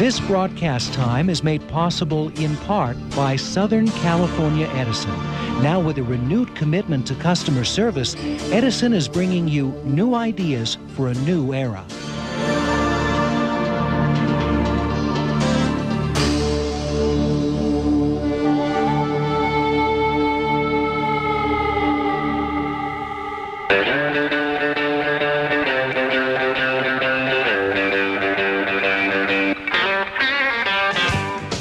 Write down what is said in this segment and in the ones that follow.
This broadcast time is made possible in part by Southern California Edison. Now with a renewed commitment to customer service, Edison is bringing you new ideas for a new era.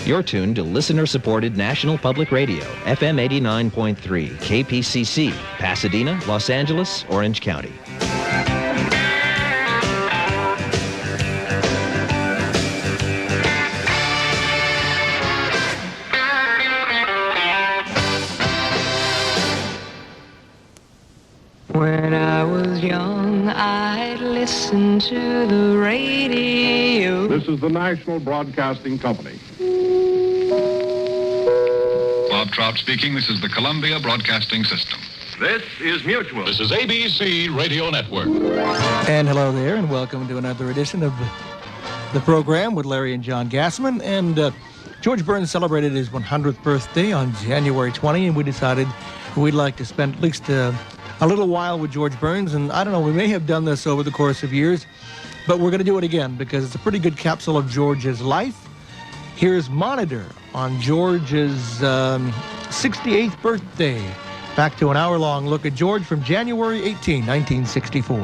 You're tuned to listener-supported National Public Radio, FM 89.3, KPCC, Pasadena, Los Angeles, Orange County. When I was young, I'd listen to the radio. This is the National Broadcasting Company. Bob Trout speaking. This is the Columbia Broadcasting System. This is Mutual. This is ABC Radio Network. And hello there, and welcome to another edition of the program with Larry and John Gassman. And George Burns celebrated his 100th birthday on January 20, and we decided we'd like to spend at least a little while with George Burns. And I don't know, we may have done this over the course of years, but we're going to do it again because it's a pretty good capsule of George's life. Here's Monitor on George's 68th birthday. Back to an hour-long look at George from January 18, 1964.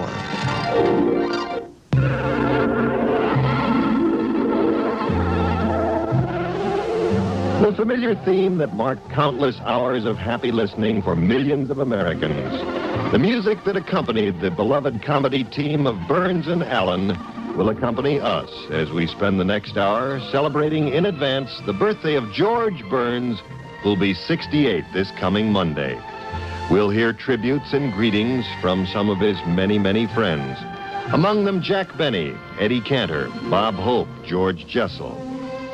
The familiar theme that marked countless hours of happy listening for millions of Americans. The music that accompanied the beloved comedy team of Burns and Allen will accompany us as we spend the next hour celebrating in advance the birthday of George Burns, who'll be 68 this coming Monday. We'll hear tributes and greetings from some of his many, many friends. Among them, Jack Benny, Eddie Cantor, Bob Hope, George Jessel.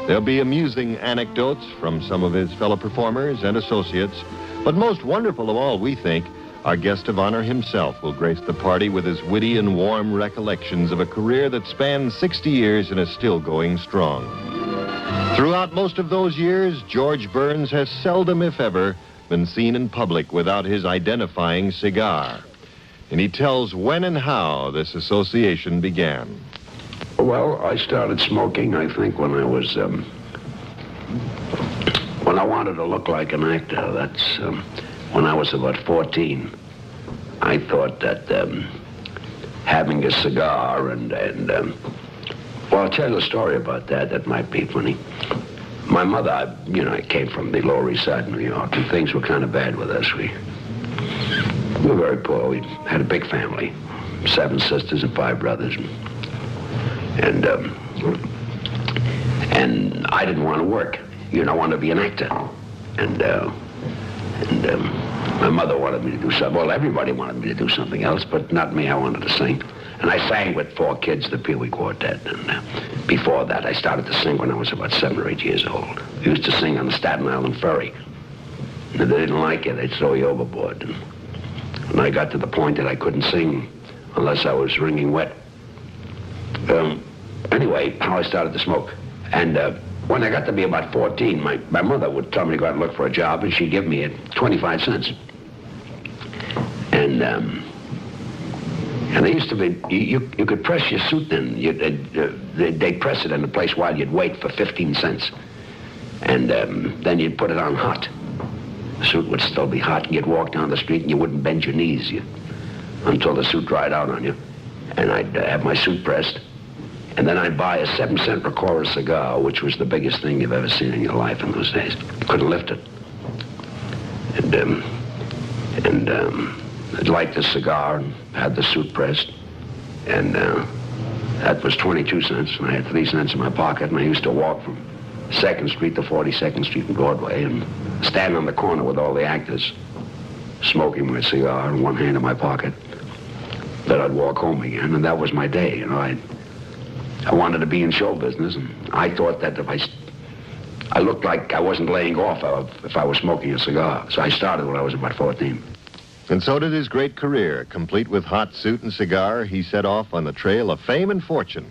There'll be amusing anecdotes from some of his fellow performers and associates. But most wonderful of all, we think, our guest of honor himself will grace the party with his witty and warm recollections of a career that spans 60 years and is still going strong. Throughout most of those years, George Burns has seldom, if ever, been seen in public without his identifying cigar. And he tells when and how this association began. Well, I started smoking, I think, when I was, when I wanted to look like an actor. That's when I was about 14. I thought that having a cigar and well, I'll tell you a story about that. That might be funny. My mother, I came from the Lower East Side of New York, and things were kind of bad with us. We were very poor. We had a big family, 7 sisters and 5 brothers. And I didn't want to work. I wanted to be an actor. And my mother wanted me to do something. Well, everybody wanted me to do something else, but not me. I wanted to sing. And I sang with 4 kids, the Pee Wee Quartet. And before that, I started to sing when I was about 7 or 8 years old. I used to sing on the Staten Island Ferry. And if they didn't like it, they'd throw you overboard. And I got to the point that I couldn't sing unless I was wringing wet. Anyway, how I started to smoke. And when I got to be about 14, my mother would tell me to go out and look for a job, and she'd give me 25 cents. And they used to be, you could press your suit then. They'd press it in a place while you'd wait for 15 cents. And then you'd put it on hot. The suit would still be hot, and you'd walk down the street, and you wouldn't bend your knees until the suit dried out on you. And I'd have my suit pressed. And then I'd buy a 7-cent Recora cigar, which was the biggest thing you've ever seen in your life in those days. You couldn't lift it. And I'd light the cigar and had the suit pressed. And that was 22 cents. And I had 3 cents in my pocket. And I used to walk from 2nd Street to 42nd Street in Broadway and stand on the corner with all the actors, smoking my cigar in one hand in my pocket. Then I'd walk home again, and that was my day. I wanted to be in show business, and I thought that if I looked like I wasn't laying off if I was smoking a cigar. So I started when I was about 14. And so did his great career. Complete with hot suit and cigar, he set off on the trail of fame and fortune.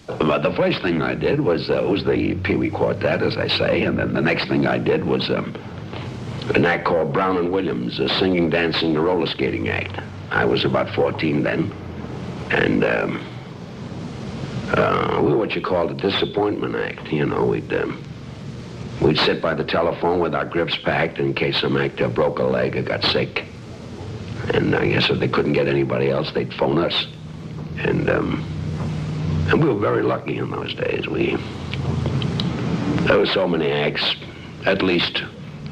But the first thing I did was the Pee Wee Quartet, as I say, and then the next thing I did was an act called Brown and Williams, a singing, dancing, and roller skating act. I was about 14 then, and we were what you called a disappointment act. You know, we'd sit by the telephone with our grips packed in case some actor broke a leg or got sick. And I guess if they couldn't get anybody else, they'd phone us. And we were very lucky in those days. There were so many acts, at least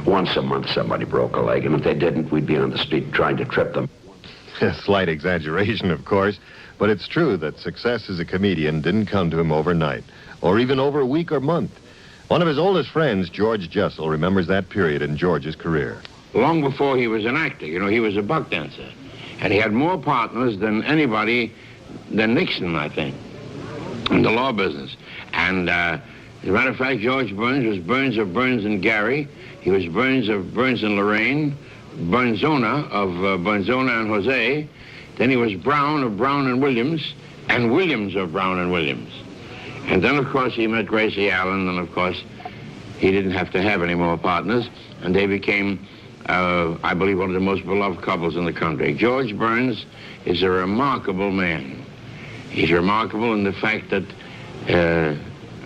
once a month somebody broke a leg, and if they didn't, we'd be on the street trying to trip them. A slight exaggeration, of course, but it's true that success as a comedian didn't come to him overnight, or even over a week or month. One of his oldest friends, George Jessel, remembers that period in George's career. Long before he was an actor, you know, he was a buck dancer. And he had more partners than anybody, than Nixon, I think, in the law business. And as a matter of fact, George Burns was Burns of Burns and Gary. He was Burns of Burns and Lorraine, Burnzona of Burnzona and Jose. Then he was Brown of Brown and Williams of Brown and Williams. And then, of course, he met Gracie Allen, and, of course, he didn't have to have any more partners, and they became, I believe, one of the most beloved couples in the country. George Burns is a remarkable man. He's remarkable in the fact that,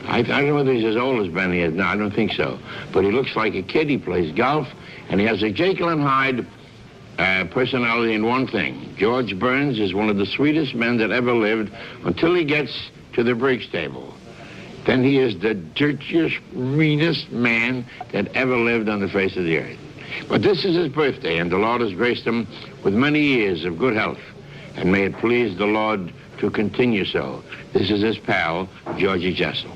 I don't know whether he's as old as Benny is. No, I don't think so. But he looks like a kid. He plays golf, and he has a Jekyll and Hyde personality in one thing. George Burns is one of the sweetest men that ever lived until he gets to the bridge table. Then he is the dirtiest, meanest man that ever lived on the face of the earth. But this is his birthday, and the Lord has graced him with many years of good health, and may it please the Lord to continue so. This is his pal, Georgie Jessel.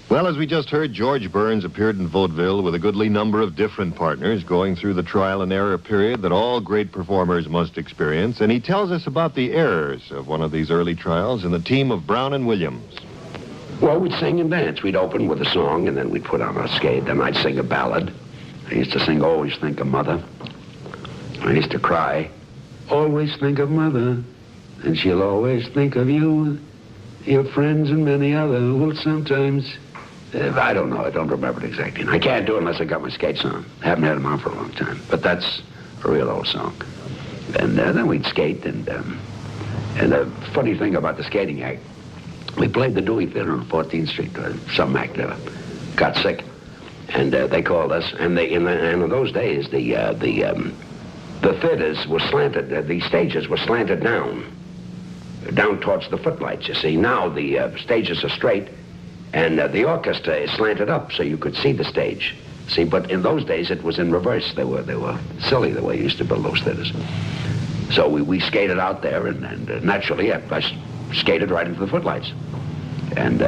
Well, as we just heard, George Burns appeared in vaudeville with a goodly number of different partners, going through the trial and error period that all great performers must experience, and he tells us about the errors of one of these early trials in the team of Brown and Williams. Well, we'd sing and dance. We'd open with a song, and then we'd put on our skate. Then I'd sing a ballad. I used to sing Always Think of Mother. I used to cry, always think of Mother, and she'll always think of you, your friends and many other will sometimes... I don't know. I don't remember it exactly. And I can't do it unless I got my skates on. I haven't had them on for a long time. But that's a real old song. And then we'd skate. And the funny thing about the skating act, we played the Dewey Theater on 14th Street. Some actor got sick. And they called us. And in those days, the theaters were slanted. The stages were slanted down towards the footlights, you see. Now the stages are straight. And the orchestra is slanted up so you could see the stage. See, but in those days it was in reverse. They were silly the way you used to build those theaters. So we skated out there, and naturally I skated right into the footlights. And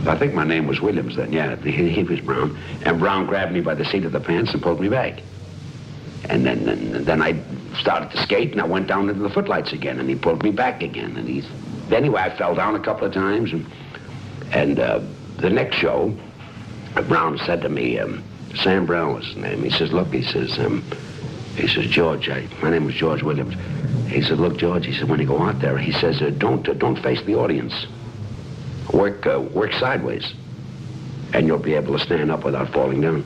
I think my name was Williams then, yeah. He was Brown. And Brown grabbed me by the seat of the pants and pulled me back. And then I started to skate, and I went down into the footlights again, and he pulled me back again. And anyway, I fell down a couple of times, and the next show, Brown said to me, Sam Brown was his name. He says, look, he says, George, my name was George Williams. He said, look, George, he said, when you go out there, he says, don't face the audience. Work sideways, and you'll be able to stand up without falling down.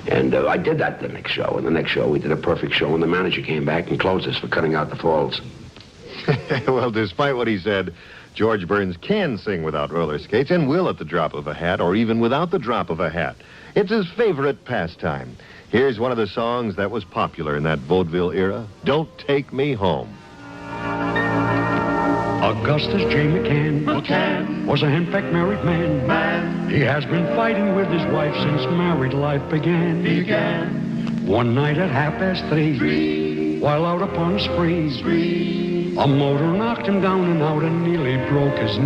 And I did that the next show. And the next show, we did a perfect show, and the manager came back and closed us for cutting out the falls. Well, despite what he said, George Burns can sing without roller skates and will at the drop of a hat, or even without the drop of a hat. It's his favorite pastime. Here's one of the songs that was popular in that vaudeville era, Don't Take Me Home. Augustus J. McCann was a henpecked married man. He has been fighting with his wife since married life began. One night at 3:30, while out upon a spree, a motor knocked him down and out and nearly broke his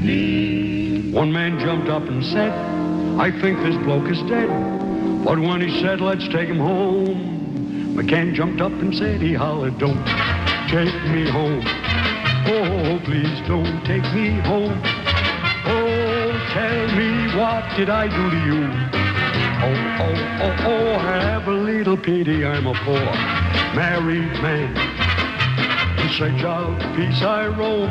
knee. One man jumped up and said, I think this bloke is dead. But when he said, let's take him home, McCann jumped up and said, he hollered, don't take me home. Oh, please don't take me home. Oh, tell me, what did I do to you? Oh, have a little pity, I'm a poor married man. In search of peace I roam.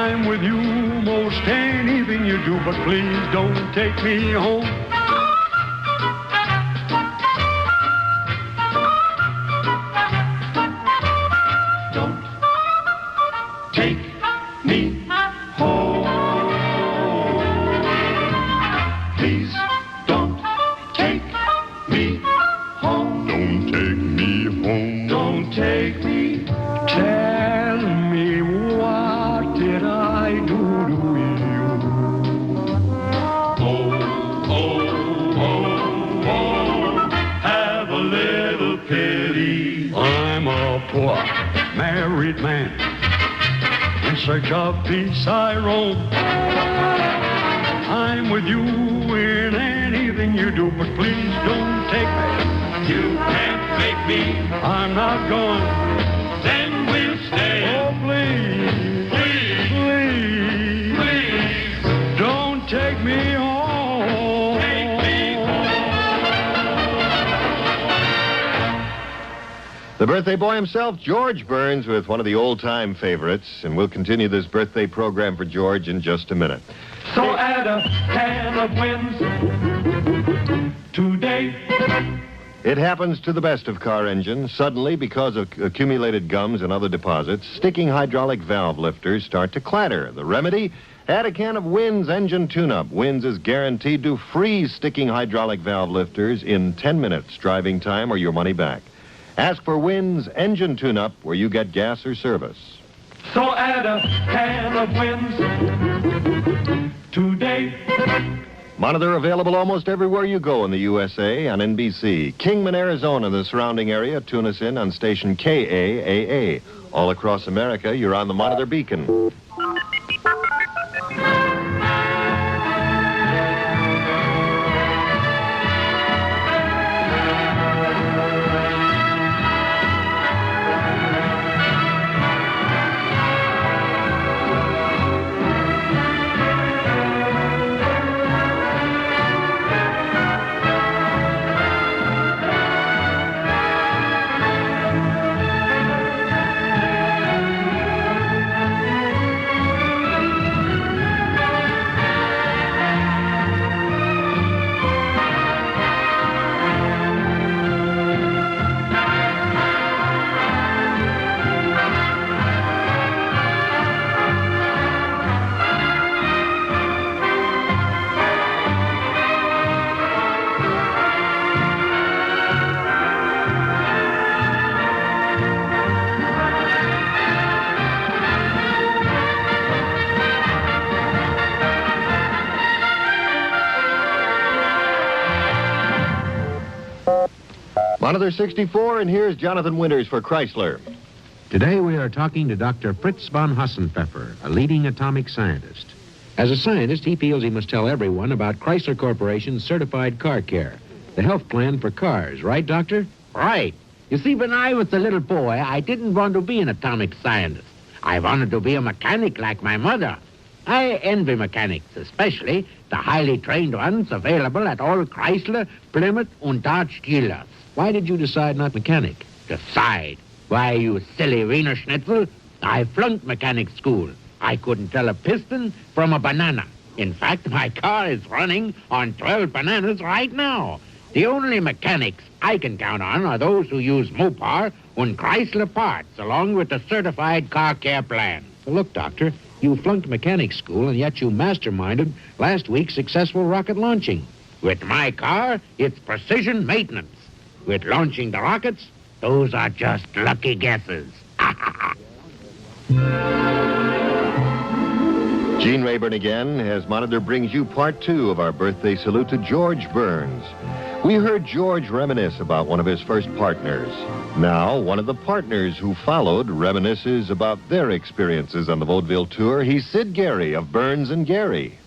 I'm with you most anything you do, but please don't take me home. Don't take me home. Please don't take me home. Don't take me home. Don't take me. Tell me, what did I do to you? Oh, have a little pity. I'm a poor married man. In search of peace I roam. I'm with you in anything you do, but please don't take me. You can't make me. I'm not going. Then we'll stay. Oh, please, please, please, please, don't take me home. Take me The birthday boy himself, George Burns, with one of the old-time favorites. And we'll continue this birthday program for George in just a minute. So add a can of wins today. It happens to the best of car engines. Suddenly, because of accumulated gums and other deposits, sticking hydraulic valve lifters start to clatter. The remedy? Add a can of Wynn's engine tune-up. Wynn's is guaranteed to freeze sticking hydraulic valve lifters in 10 minutes driving time or your money back. Ask for Wynn's engine tune-up where you get gas or service. So add a can of wins today. Monitor available almost everywhere you go in the USA on NBC. Kingman, Arizona, and the surrounding area. Tune us in on station KAAA. All across America, you're on the Monitor Beacon. Monitor 64, and here's Jonathan Winters for Chrysler. Today we are talking to Dr. Fritz von Hassenpfeffer, a leading atomic scientist. As a scientist, he feels he must tell everyone about Chrysler Corporation's certified car care, the health plan for cars. Right, Doctor? Right. You see, when I was a little boy, I didn't want to be an atomic scientist. I wanted to be a mechanic like my mother. I envy mechanics, especially the highly trained ones available at all Chrysler, Plymouth, and Dodge dealers. Why did you decide not mechanic? Decide? Why, you silly Wiener Schnitzel, I flunked mechanic school. I couldn't tell a piston from a banana. In fact, my car is running on 12 bananas right now. The only mechanics I can count on are those who use Mopar and Chrysler parts, along with the certified car care plan. Well, look, Doctor, you flunked mechanic school, and yet you masterminded last week's successful rocket launching. With my car, it's precision maintenance. With launching the rockets, those are just lucky guesses. Gene Rayburn again, as Monitor brings you part 2 of our birthday salute to George Burns. We heard George reminisce about one of his first partners. Now, one of the partners who followed reminisces about their experiences on the vaudeville tour. He's Sid Gary of Burns and Gary.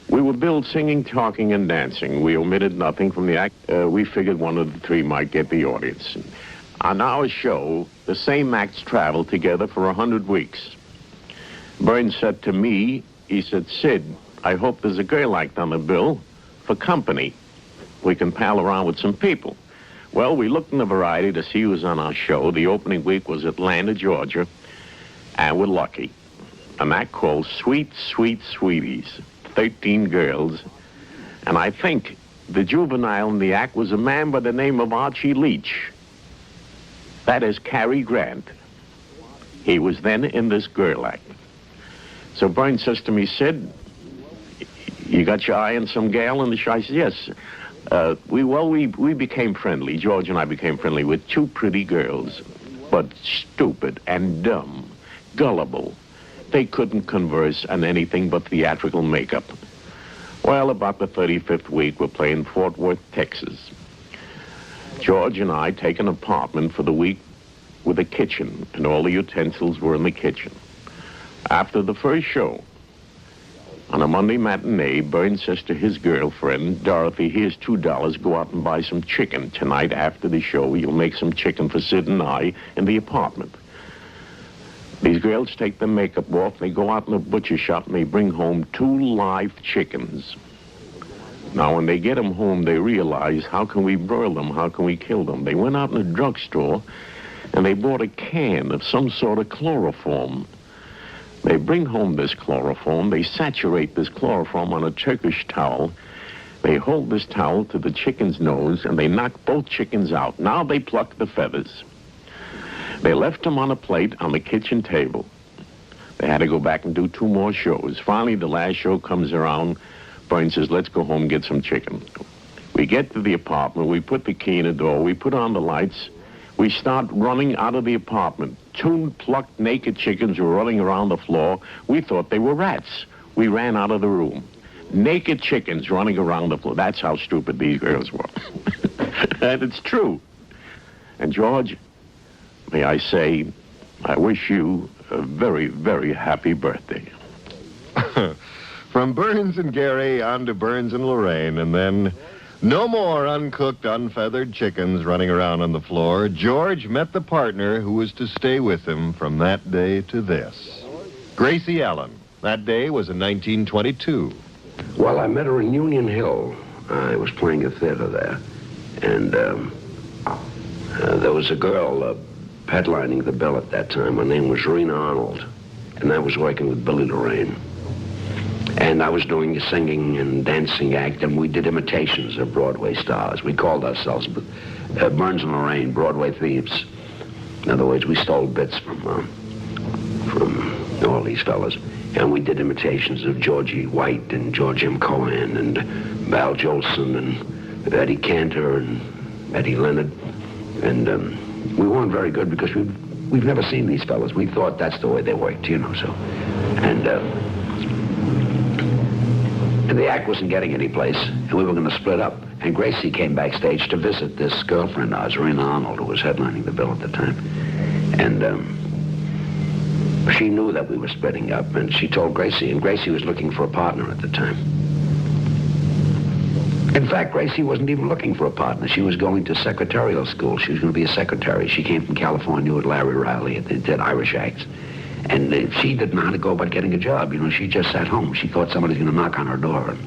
We were billed singing, talking, and dancing. We omitted nothing from the act. We figured one of the three might get the audience. On our show, the same acts traveled together for 100 weeks. Burns said to me, he said, Sid, I hope there's a girl act on the bill for company. We can pal around with some people. Well, we looked in the variety to see who was on our show. The opening week was Atlanta, Georgia, and we're lucky. an act called Sweet, Sweet Sweeties, 13 girls. And I think the juvenile in the act was a man by the name of Archie Leach. That is Cary Grant. He was then in this girl act. So Burns says to me, Sid, you got your eye on some gal in the show? I said, yes. We became friendly. George and I became friendly with two pretty girls, but stupid and dumb, gullible. They couldn't converse on anything but theatrical makeup. Well, about the 35th week, we're playing Fort Worth, Texas. George and I take an apartment for the week with a kitchen, and all the utensils were in the kitchen. After the first show, on a Monday matinee, Burns says to his girlfriend, Dorothy, here's $2. Go out and buy some chicken. Tonight, after the show, you'll make some chicken for Sid and I in the apartment. These girls take their makeup off, they go out in the butcher shop, and they bring home 2 live chickens. Now, when they get them home, they realize, how can we broil them? How can we kill them? They went out in a drugstore, and they bought a can of some sort of chloroform. They bring home this chloroform, they saturate this chloroform on a Turkish towel, they hold this towel to the chicken's nose, and they knock both chickens out. Now they pluck the feathers. They left them on a plate on the kitchen table. They had to go back and do 2 more shows. Finally, the last show comes around. Burns says, let's go home and get some chicken. We get to the apartment, we put the key in the door, we put on the lights, we start running out of the apartment. 2 plucked naked chickens were running around the floor. We thought they were rats. We ran out of the room. Naked chickens running around the floor. That's how stupid these girls were. And it's true. And George, may I say, I wish you a very, very happy birthday. From Burns and Gary on to Burns and Lorraine, and then no more uncooked, unfeathered chickens running around on the floor. George met the partner who was to stay with him from that day to this. Gracie Allen. That day was in 1922. Well, I met her in Union Hill. I was playing a theater there. And there was a girl headlining the bill at that time. Her name was Rena Arnold. And I was working with Billy Lorraine. And I was doing a singing and dancing act, and we did imitations of Broadway stars. We called ourselves Burns and Lorraine, Broadway Thieves. In other words, we stole bits from all these fellas. And we did imitations of Georgie White and George M. Cohan and Val Jolson and Eddie Cantor and Eddie Leonard. And we weren't very good because we've never seen these fellas. We thought that's the way they worked, you know, so. And the act wasn't getting any place, and we were going to split up. And Gracie came backstage to visit this girlfriend of ours, Rena Arnold, who was headlining the bill at the time. And she knew that we were splitting up, and she told Gracie, and Gracie was looking for a partner at the time. In fact, Gracie wasn't even looking for a partner. She was going to secretarial school. She was going to be a secretary. She came from California with Larry Riley. They did Irish acts. And she didn't know how to go about getting a job. You know, she just sat home. She thought somebody's going to knock on her door and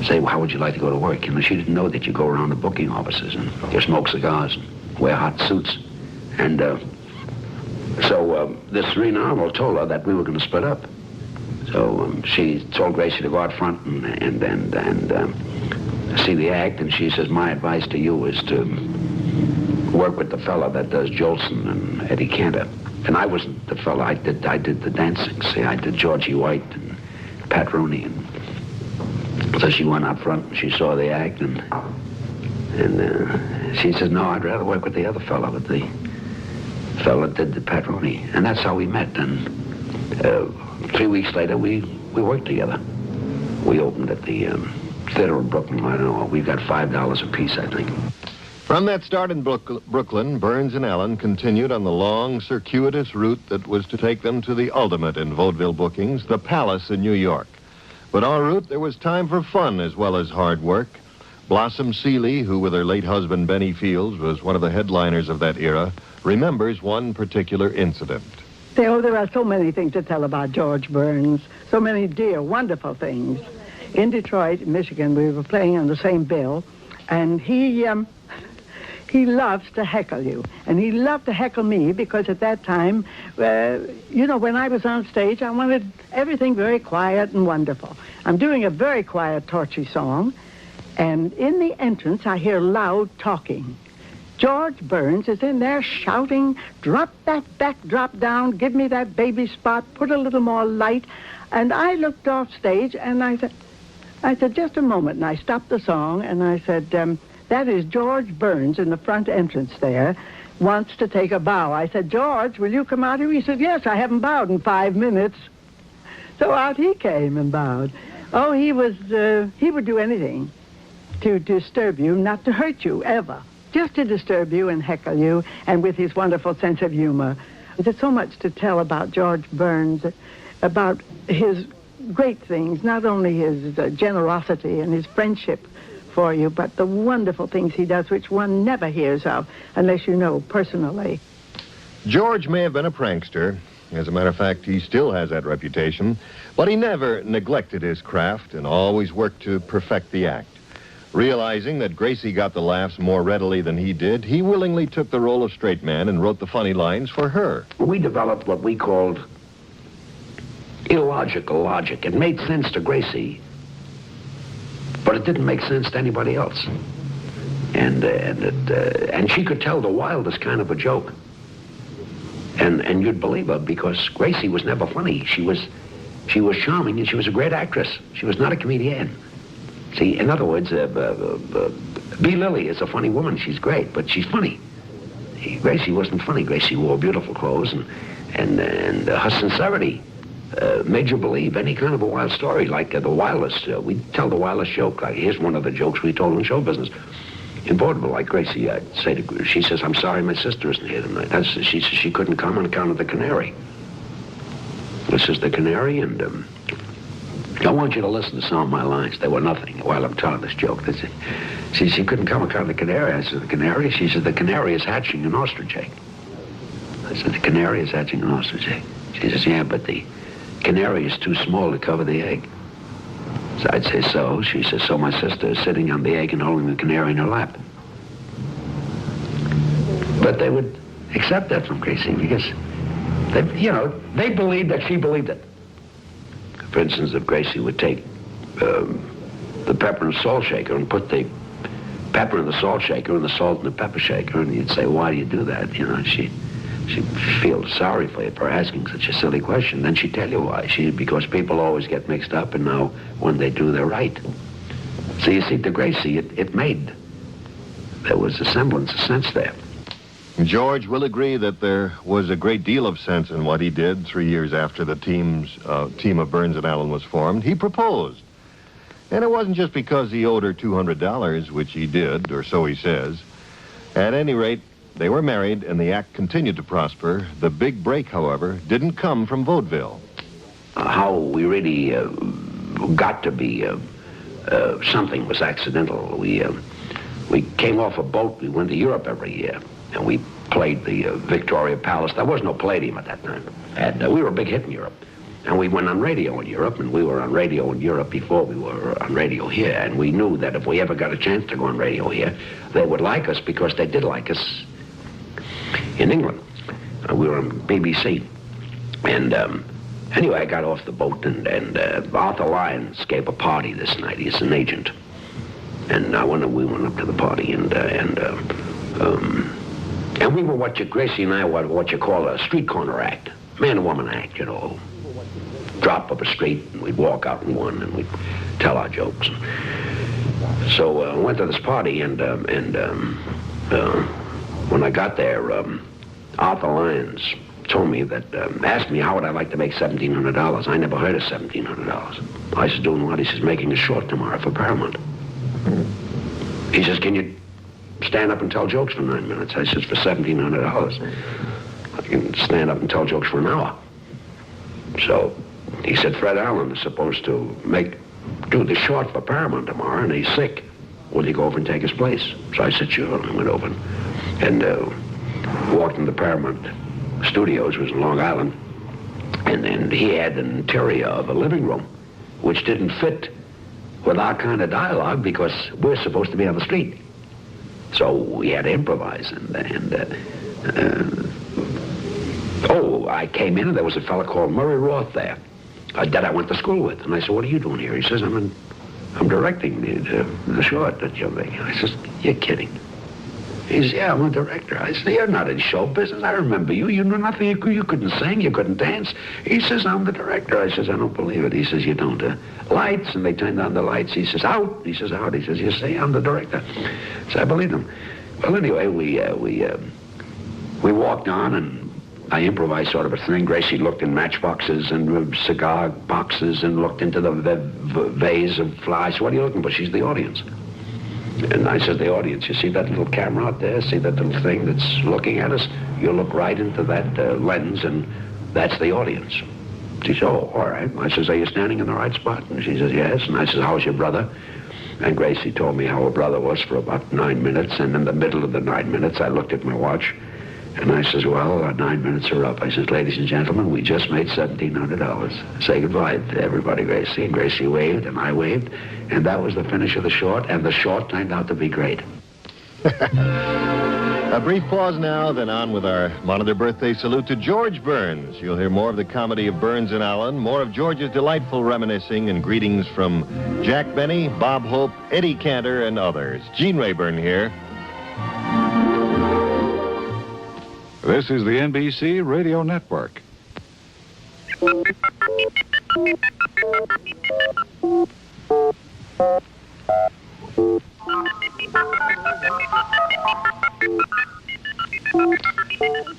say, well, how would you like to go to work? You know, she didn't know that you go around the booking offices and you smoke cigars and wear hot suits. And so this Rena Arnold told her that we were going to split up. So she told Gracie to go out front and see the act. And she says, my advice to you is to work with the fella that does Jolson and Eddie Cantor. And I wasn't the fella. I did the dancing. See, I did Georgie White and Pat Rooney. And so she went out front and she saw the act and she said, no, I'd rather work with the other fella, with the fella that did the Pat Rooney. And that's how we met. And 3 weeks later, we worked together. We opened at the theater in Brooklyn. I don't know, we got $5 a piece, I think. From that start in Brooklyn, Burns and Allen continued on the long, circuitous route that was to take them to the ultimate in vaudeville bookings, the Palace in New York. But en route, there was time for fun as well as hard work. Blossom Seeley, who with her late husband Benny Fields was one of the headliners of that era, remembers one particular incident. There are so many things to tell about George Burns, so many dear, wonderful things. In Detroit, Michigan, we were playing on the same bill, and he he loves to heckle you. And he loved to heckle me because at that time, when I was on stage, I wanted everything very quiet and wonderful. I'm doing a very quiet, torchy song, and in the entrance, I hear loud talking. George Burns is in there shouting, drop that backdrop down, give me that baby spot, put a little more light. And I looked off stage, and I said, just a moment. And I stopped the song, and I said, that is George Burns in the front entrance there, wants to take a bow. I said, George, will you come out here? He said, yes, I haven't bowed in 5 minutes. So out he came and bowed. Oh, he would do anything to disturb you, not to hurt you, ever. Just to disturb you and heckle you, and with his wonderful sense of humor. There's so much to tell about George Burns, about his great things, not only his generosity and his friendship for you, but the wonderful things he does, which one never hears of unless you know personally. George may have been a prankster. As a matter of fact, he still has that reputation, but he never neglected his craft and always worked to perfect the act. Realizing that Gracie got the laughs more readily than he did, he willingly took the role of straight man and wrote the funny lines for her. We developed what we called illogical logic. It made sense to Gracie, but it didn't make sense to anybody else. And she could tell the wildest kind of a joke. And you'd believe her because Gracie was never funny. She was charming, and she was a great actress. She was not a comedian. See, in other words, B. Lily is a funny woman. She's great, but she's funny. Gracie wasn't funny. Gracie wore beautiful clothes, and her sincerity made you believe any kind of a wild story, like the wildest. We'd tell the wildest joke. Like, here's one of the jokes we told in show business. In vaudeville, like Gracie, I'd say to, she says, I'm sorry my sister isn't here tonight. She says she couldn't come on account of the canary. This is the canary, and I want you to listen to some of my lines. They were nothing while I'm telling this joke. She couldn't come on account of the canary. I said, the canary? She said, the canary is hatching an ostrich egg. I said, the canary is hatching an ostrich egg. She says, yeah, but the canary is too small to cover the egg. So I'd say, so? She says, so my sister is sitting on the egg and holding the canary in her lap. But they would accept that from Gracie because, they believed that she believed it. For instance, if Gracie would take the pepper and salt shaker and put the pepper in the salt shaker and the salt in the pepper shaker, and you'd say, why do you do that? She'd feel sorry for you for asking such a silly question. Then she'd tell you why. Because people always get mixed up, and now when they do, they're right. So you see, to Gracie, there was a semblance of sense there. George will agree that there was a great deal of sense in what he did 3 years after the team of Burns and Allen was formed. He proposed. And it wasn't just because he owed her $200, which he did, or so he says. At any rate, they were married, and the act continued to prosper. The big break, however, didn't come from vaudeville. How we really got to be something was accidental. We came off a boat. We went to Europe every year. And we played the Victoria Palace. There was no Palladium at that time. And we were a big hit in Europe. And we went on radio in Europe, and we were on radio in Europe before we were on radio here. And we knew that if we ever got a chance to go on radio here, they would like us because they did like us in England. We were on BBC. And anyway, I got off the boat, and Arthur Lyons gave a party this night. He's an agent. And we went up to the party, and we were Gracie and I were what you call a street corner act. Man and woman act, Drop up a street, and we'd walk out in one, and we'd tell our jokes. So I went to this party, and when I got there, Arthur Lyons told me that, asked me how would I like to make $1,700. I never heard of $1,700. I said, doing what? He says, making a short tomorrow for Paramount. He says, can you stand up and tell jokes for 9 minutes? I says, for $1,700. I can stand up and tell jokes for an hour. So he said, Fred Allen is supposed to do the short for Paramount tomorrow, and he's sick. Will you go over and take his place? So I said, sure. And I went over and walked into the Paramount Studios, which was in Long Island. And then he had an interior of a living room, which didn't fit with our kind of dialogue because we're supposed to be on the street. So we had to improvise. I came in and there was a fellow called Murray Roth there that I went to school with. And I said, what are you doing here? He says, I'm directing the short that you're making. I says, you're kidding. He says, yeah, I'm a director. I said, you're not in show business. I remember you. You knew nothing. You couldn't sing. You couldn't dance. He says, I'm the director. I says, I don't believe it. He says, you don't. Lights. And they turned on the lights. He says, out. He says, out. He says, you say I'm the director. So I believed him. Well, anyway, we walked on and I improvised sort of a thing. Gracie looked in matchboxes and cigar boxes and looked into the vase of flies. What are you looking for? She's the audience. And I said, the audience, you see that little camera out there? See that little thing that's looking at us? You look right into that lens, and that's the audience. She said, oh, all right. I says, are you standing in the right spot? And she says, yes. And I says, how's your brother? And Gracie told me how her brother was for about 9 minutes. And in the middle of the 9 minutes, I looked at my watch. And I says, well, our 9 minutes are up. I says, ladies and gentlemen, we just made $1,700. Say goodbye to everybody, Gracie. And Gracie waved, and I waved. And that was the finish of the short, and the short turned out to be great. A brief pause now, then on with our Monitor birthday salute to George Burns. You'll hear more of the comedy of Burns and Allen, more of George's delightful reminiscing, and greetings from Jack Benny, Bob Hope, Eddie Cantor, and others. Gene Rayburn here. This is the NBC Radio Network.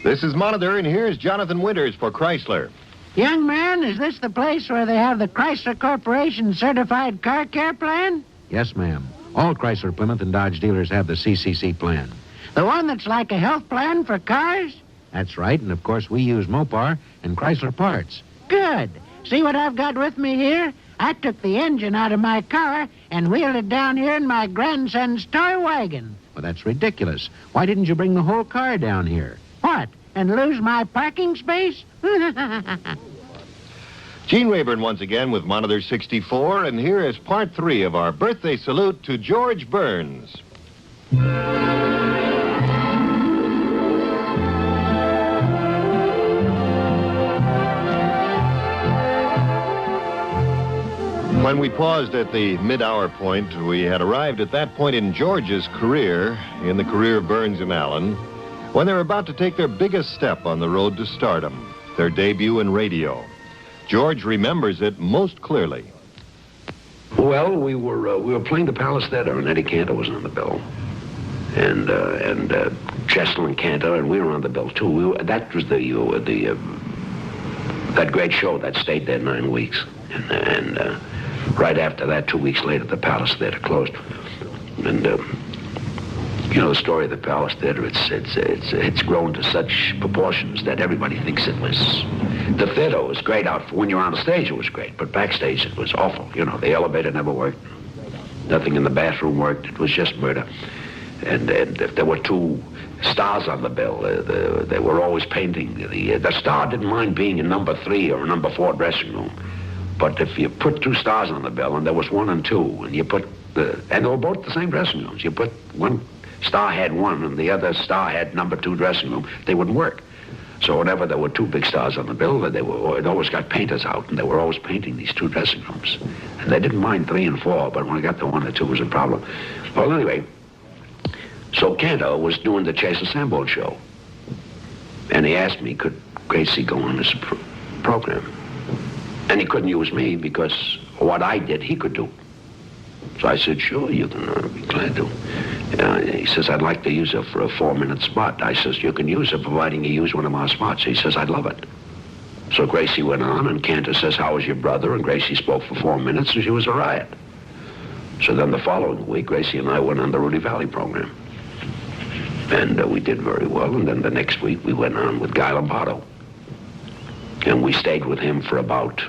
This is Monitor, and here's Jonathan Winters for Chrysler. Young man, is this the place where they have the Chrysler Corporation Certified Car Care Plan? Yes, ma'am. All Chrysler, Plymouth, and Dodge dealers have the CCC plan. The one that's like a health plan for cars? That's right, and of course we use Mopar and Chrysler parts. Good. See what I've got with me here? I took the engine out of my car and wheeled it down here in my grandson's toy wagon. Well, that's ridiculous. Why didn't you bring the whole car down here? What, and lose my parking space? Gene Rayburn once again with Monitor 64, and here is part 3 of our birthday salute to George Burns. When we paused at the mid-hour point, we had arrived at that point in George's career, in the career of Burns and Allen, when they were about to take their biggest step on the road to stardom, their debut in radio. George remembers it most clearly. Well, we were playing the Palace Theater, and Eddie Cantor was on the bill, and Chesnell and Cantor, and we were on the bill too. That was that great show that stayed there 9 weeks, and right after that, 2 weeks later, the Palace Theater closed. And you know the story of the Palace Theater. It's grown to such proportions that everybody thinks it was. The theater was great out when you're on the stage. It was great, but backstage it was awful. You know, the elevator never worked. Nothing in the bathroom worked. It was just murder. And if there were 2 stars on the bill, they were always painting. The star didn't mind being in number 3 or number 4 dressing room. But if you put 2 stars on the bill, and there was 1 and 2, and you put and they were both the same dressing rooms. You put one star had 1, and the other star had number 2 dressing room. They wouldn't work. So whenever there were 2 big stars on the bill, it always got painters out, and they were always painting these 2 dressing rooms. And they didn't mind 3 and 4, but when I got to 1 or 2, it was a problem. Well, anyway, so Cantor was doing the Chase and Sambold show, and he asked me, could Gracie go on this program? And he couldn't use me because what I did, he could do. So I said, sure, you can be glad to. He says, I'd like to use her for a 4-minute spot. I says, you can use her providing you use one of our spots. He says, I'd love it. So Gracie went on, and Cantor says, how was your brother? And Gracie spoke for 4 minutes, and she was a riot. So then the following week, Gracie and I went on the Rudy Valley program. And we did very well. And then the next week, we went on with Guy Lombardo. And we stayed with him for about,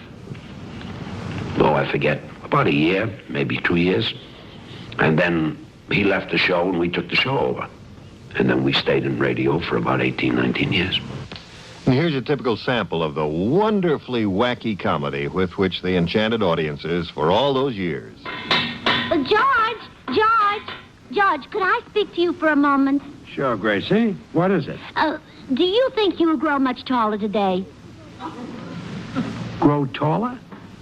I forget, about a year, maybe 2 years. And then he left the show, and we took the show over. And then we stayed in radio for about 18, 19 years. And here's a typical sample of the wonderfully wacky comedy with which they enchanted audiences for all those years. George! George, could I speak to you for a moment? Sure, Gracie. What is it? Do you think you will grow much taller today? Grow taller?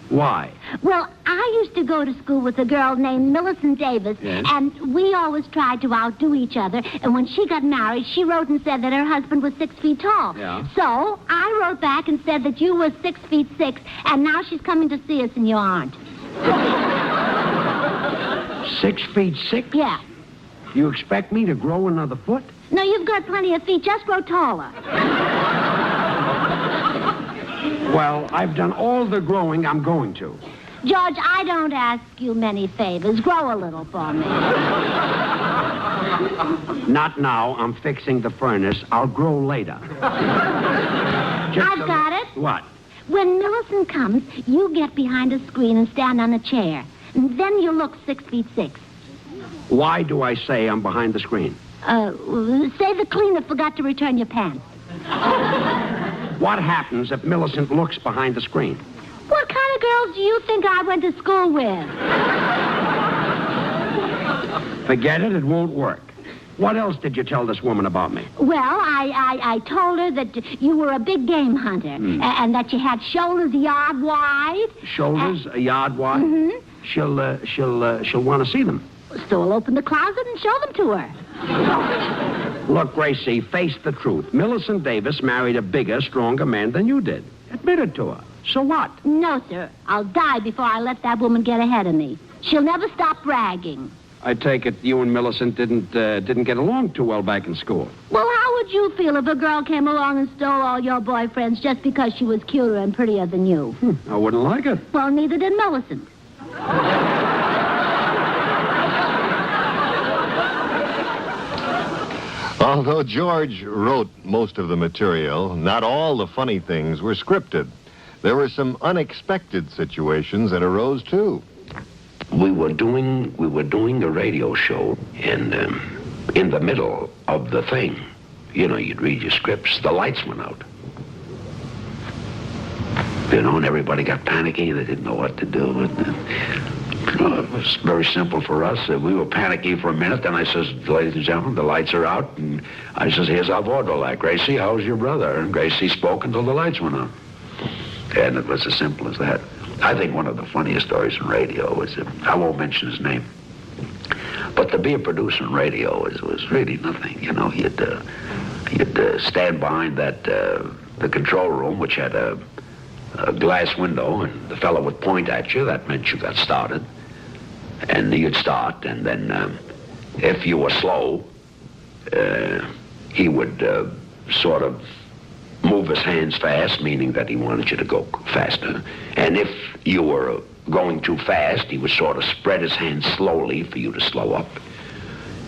Why? Well, I used to go to school with a girl named Millicent Davis, Yes? and we always tried to outdo each other. And when she got married, she wrote and said that her husband was 6 feet tall. Yeah. So I wrote back and said that you were 6 feet 6, and now she's coming to see us, and you aren't. 6 feet 6? Yeah. You expect me to grow another foot? No, you've got plenty of feet. Just grow taller. Well, I've done all the growing I'm going to. George, I don't ask you many favors. Grow a little for me. Not now. I'm fixing the furnace. I'll grow later. I've got it. What? When Millicent comes, you get behind a screen and stand on a chair. And then you look 6 feet 6. Why do I say I'm behind the screen? Say the cleaner forgot to return your pants. What happens if Millicent looks behind the screen? What kind of girls do you think I went to school with? Forget it. It won't work. What else did you tell this woman about me? Well, I told her that you were a big game hunter and that you had shoulders a yard wide. Shoulders a yard wide? Mm-hmm. She'll want to see them. So I'll open the closet and show them to her. Look, Gracie, face the truth. Millicent Davis married a bigger, stronger man than you did. Admit it to her. So what? No, sir. I'll die before I let that woman get ahead of me. She'll never stop bragging. I take it you and Millicent didn't get along too well back in school. Well, how would you feel if a girl came along and stole all your boyfriends just because she was cuter and prettier than you? I wouldn't like it. Well, neither did Millicent. Although George wrote most of the material, not all the funny things were scripted. There were some unexpected situations that arose, too. We were doing a radio show, and in the middle of the thing, you know, you'd read your scripts, the lights went out. You know, and everybody got panicky. They didn't know what to do. It was very simple for us. We were panicky for a minute. Then I says, ladies and gentlemen, the lights are out. And I says, here's our vaudeville act. Gracie, how's your brother? And Gracie spoke until the lights went on. And it was as simple as that. I think one of the funniest stories in radio was, I won't mention his name, but to be a producer in radio was really nothing. You know, you'd stand behind that the control room, which had a glass window, and the fellow would point at you. That meant you got started. And you'd start, and then if you were slow, he would sort of move his hands fast, meaning that he wanted you to go faster. And if you were going too fast, he would sort of spread his hands slowly for you to slow up.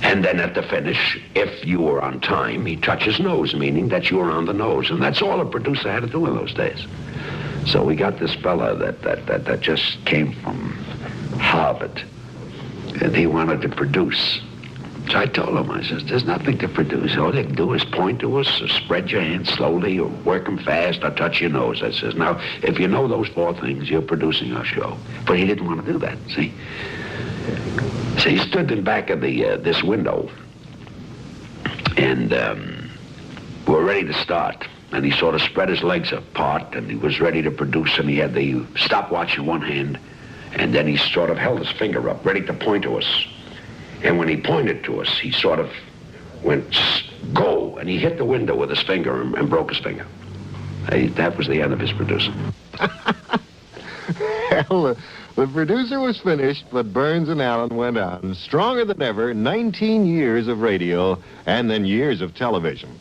And then at the finish, if you were on time, he'd touch his nose, meaning that you were on the nose. And that's all a producer had to do in those days. So we got this fella that just came from Harvard, and he wanted to produce. So I told him, I says, there's nothing to produce. All they can do is point to us, or spread your hands slowly, or work them fast, or touch your nose. I says, now, if you know those 4 things, you're producing our show. But he didn't want to do that, see? So he stood in back of this window, and we're ready to start. And he sort of spread his legs apart, and he was ready to produce, and he had the stopwatch in one hand, and then he sort of held his finger up, ready to point to us. And when he pointed to us, he sort of went, go, and he hit the window with his finger and broke his finger. That was the end of his producing. Well, the producer was finished, but Burns and Allen went on, stronger than ever, 19 years of radio, and then years of television.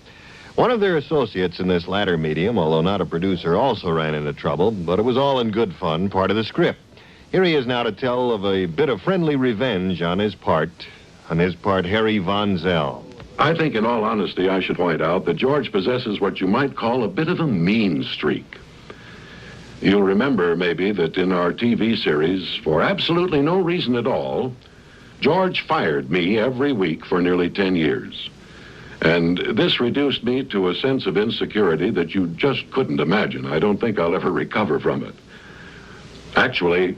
One of their associates in this latter medium, although not a producer, also ran into trouble, but it was all in good fun, part of the script. Here he is now to tell of a bit of friendly revenge on his part Harry Von Zell. I think, in all honesty, I should point out that George possesses what you might call a bit of a mean streak. You'll remember, maybe, that in our TV series, for absolutely no reason at all, George fired me every week for nearly 10 years. And this reduced me to a sense of insecurity that you just couldn't imagine. I don't think I'll ever recover from it. Actually,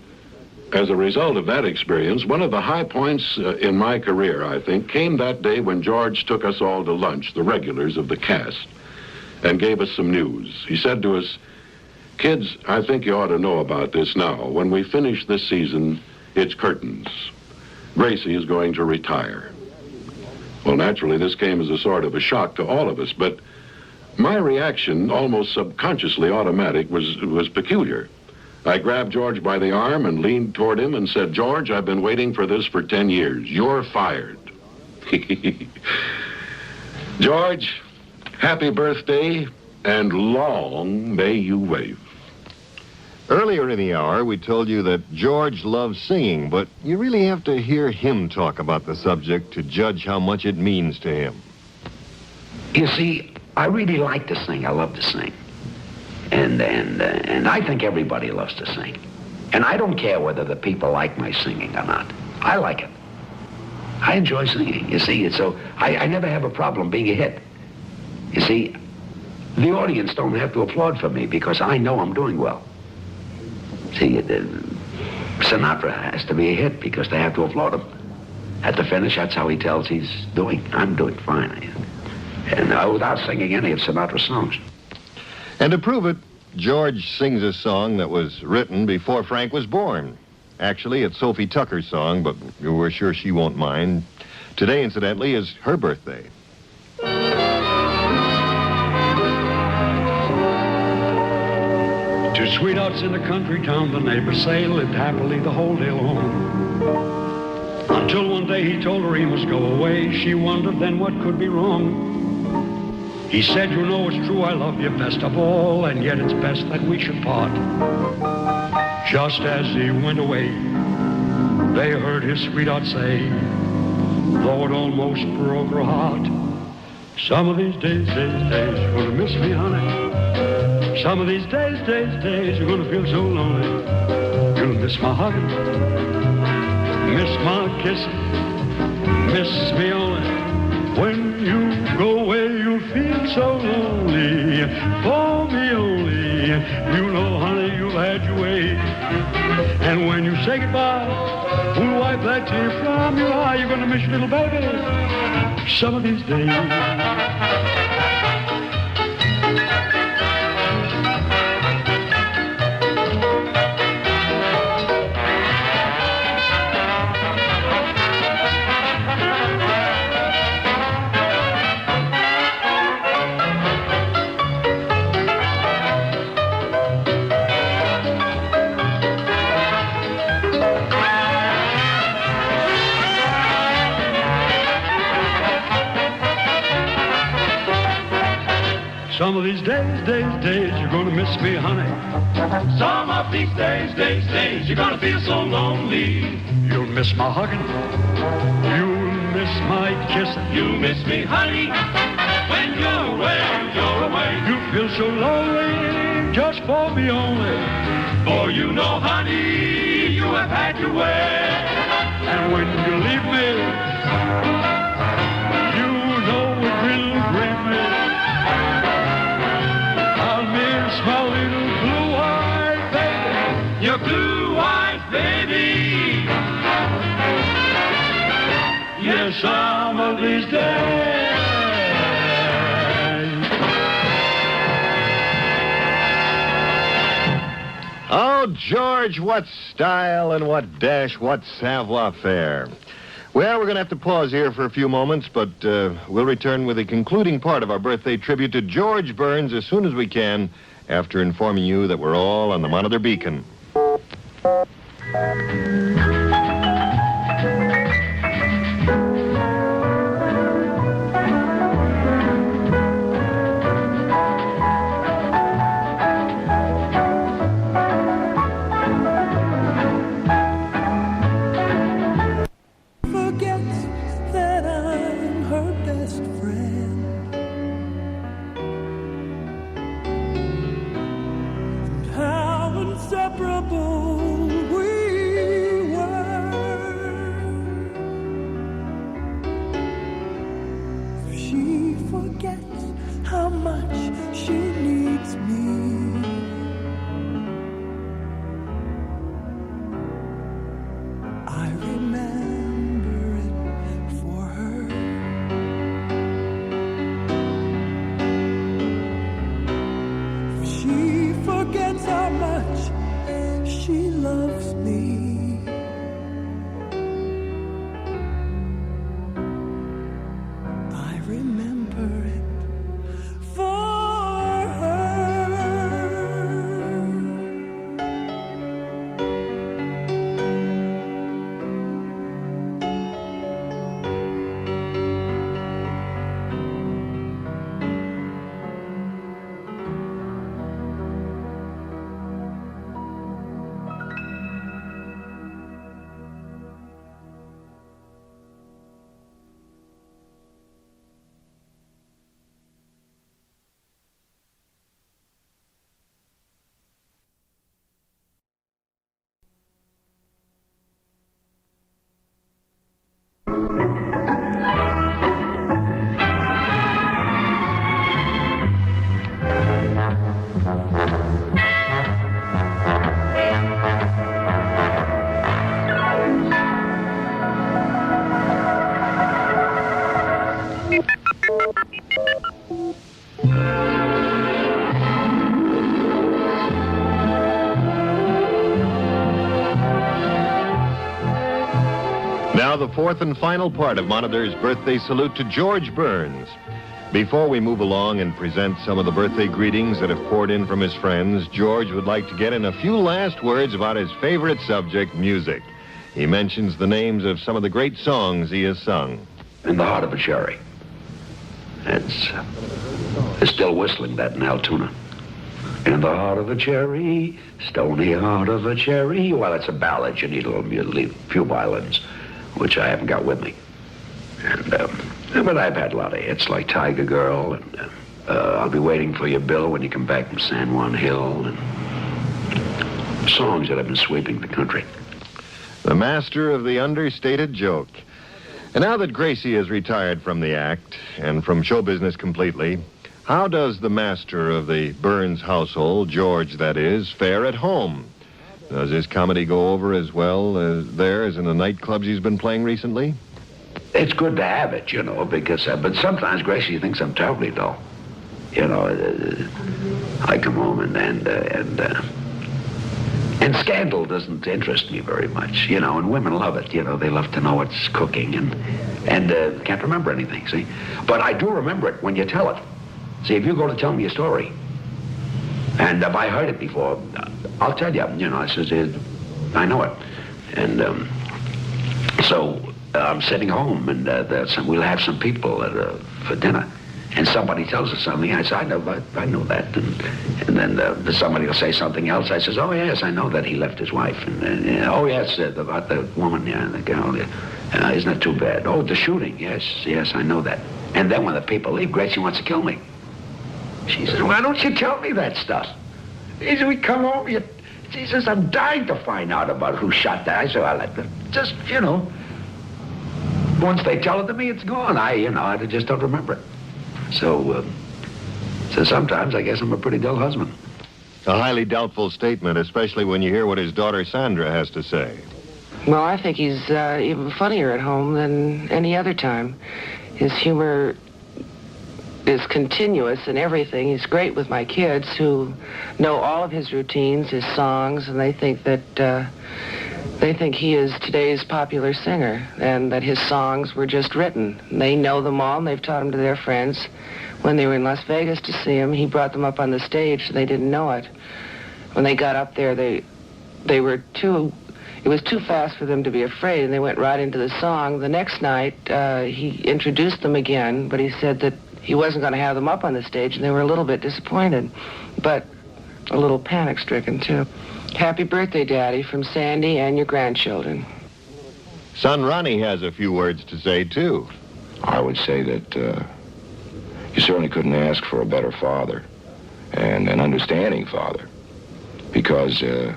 As a result of that experience, one of the high points in my career, I think, came that day when George took us all to lunch, the regulars of the cast, and gave us some news. He said to us, "Kids, I think you ought to know about this now. When we finish this season, it's curtains. Gracie is going to retire." Well, naturally, this came as a sort of a shock to all of us, but my reaction, almost subconsciously automatic, was peculiar. I grabbed George by the arm and leaned toward him and said, "George, I've been waiting for this for 10 years. You're fired." George, happy birthday, and long may you wave. Earlier in the hour, we told you that George loves singing, but you really have to hear him talk about the subject to judge how much it means to him. You see, I really like to sing. I love to sing. And I think everybody loves to sing. And I don't care whether the people like my singing or not. I like it. I enjoy singing, you see. So I never have a problem being a hit. You see, the audience don't have to applaud for me because I know I'm doing well. See, Sinatra has to be a hit because they have to applaud him. At the finish, that's how he tells he's doing. I'm doing fine. And without singing any of Sinatra's songs. And to prove it, George sings a song that was written before Frank was born. Actually, it's Sophie Tucker's song, but we're sure she won't mind. Today, incidentally, is her birthday. Two sweethearts in a country town, the neighbors say, lived happily the whole day long. Until one day he told her he must go away. She wondered then what could be wrong. He said, "You know it's true, I love you best of all, and yet it's best that we should part." Just as he went away, they heard his sweetheart say, though it almost broke her heart, "Some of these days, you're gonna miss me, honey. Some of these days, you're gonna feel so lonely. You'll miss my hugging, miss my kissing, miss me only. When you go away, you'll feel so lonely. For me only, you know, honey, you've had your way. And when you say goodbye, who'll wipe that tear from your eye? You're gonna miss your little baby some of these days." Some of these days, you're gonna miss me, honey. Some of these days, you're gonna feel so lonely. You'll miss my hugging, you'll miss my kissing. You'll miss me, honey, when you're away, You'll feel so lonely, just for me only. For you know, honey, you have had your way. And when you leave me, you know it will grieve me. My little blue-eyed baby, your blue-eyed baby. Yes, some of these days. Oh, George, what style and what dash, what savoir-faire. Well, we're going to have to pause here for a few moments, but we'll return with the concluding part of our birthday tribute to George Burns as soon as we can, after informing you that we're all on the Monitor Beacon. Forget that I'm her best friend. How inseparable we Now the fourth and final part of Monitor's birthday salute to George Burns. Before we move along and present some of the birthday greetings that have poured in from his friends, George would like to get in a few last words about his favorite subject, music. He mentions the names of some of the great songs he has sung. In the Heart of a Cherry. It's still whistling that in Altoona. In the heart of a cherry, stony heart of a cherry. Well, it's a ballad. You need a few violins, which I haven't got with me. And but I've had a lot of hits like Tiger Girl and I'll Be Waiting for You, Bill, when you come back from San Juan Hill, and songs that have been sweeping the country. The master of the understated joke. And now that Gracie has retired from the act and from show business completely, how does the master of the Burns household, George that is, fare at home? Does his comedy go over as well there as in the nightclubs he's been playing recently? It's good to have it, you know, because, but sometimes Gracie thinks I'm terribly dull. You know, I come home and scandal doesn't interest me very much, you know, and women love it, you know, they love to know what's cooking and can't remember anything, see? But I do remember it when you tell it. See, if you go to tell me a story, and if I heard it before, I'll tell you, you know, I says, I know it. And so I'm sitting home, and we'll have some people for dinner, and somebody tells us something. I say, I know that. And then somebody will say something else. I says, oh, yes, I know that he left his wife. And oh, yes, about the woman, yeah, the girl. Isn't that too bad? Oh, the shooting, yes, I know that. And then when the people leave, Gracie wants to kill me. She says, why don't you tell me that stuff? He says, we come home, she says, I'm dying to find out about who shot that. I said, well, just, you know, once they tell it to me, it's gone. I just don't remember it. So sometimes I guess I'm a pretty dull husband. A highly doubtful statement, especially when you hear what his daughter Sandra has to say. Well, I think he's even funnier at home than any other time. His humor is continuous in everything. He's great with my kids who know all of his routines, his songs, and they think he is today's popular singer and that his songs were just written. They know them all, and they've taught them to their friends. When they were in Las Vegas to see him, he brought them up on the stage, so they didn't know it. When they got up there, it was too fast for them to be afraid, and they went right into the song. The next night, he introduced them again, but he said that he wasn't going to have them up on the stage, and they were a little bit disappointed, but a little panic-stricken, too. Happy birthday, Daddy, from Sandy and your grandchildren. Son Ronnie has a few words to say, too. I would say that you certainly couldn't ask for a better father and an understanding father because, you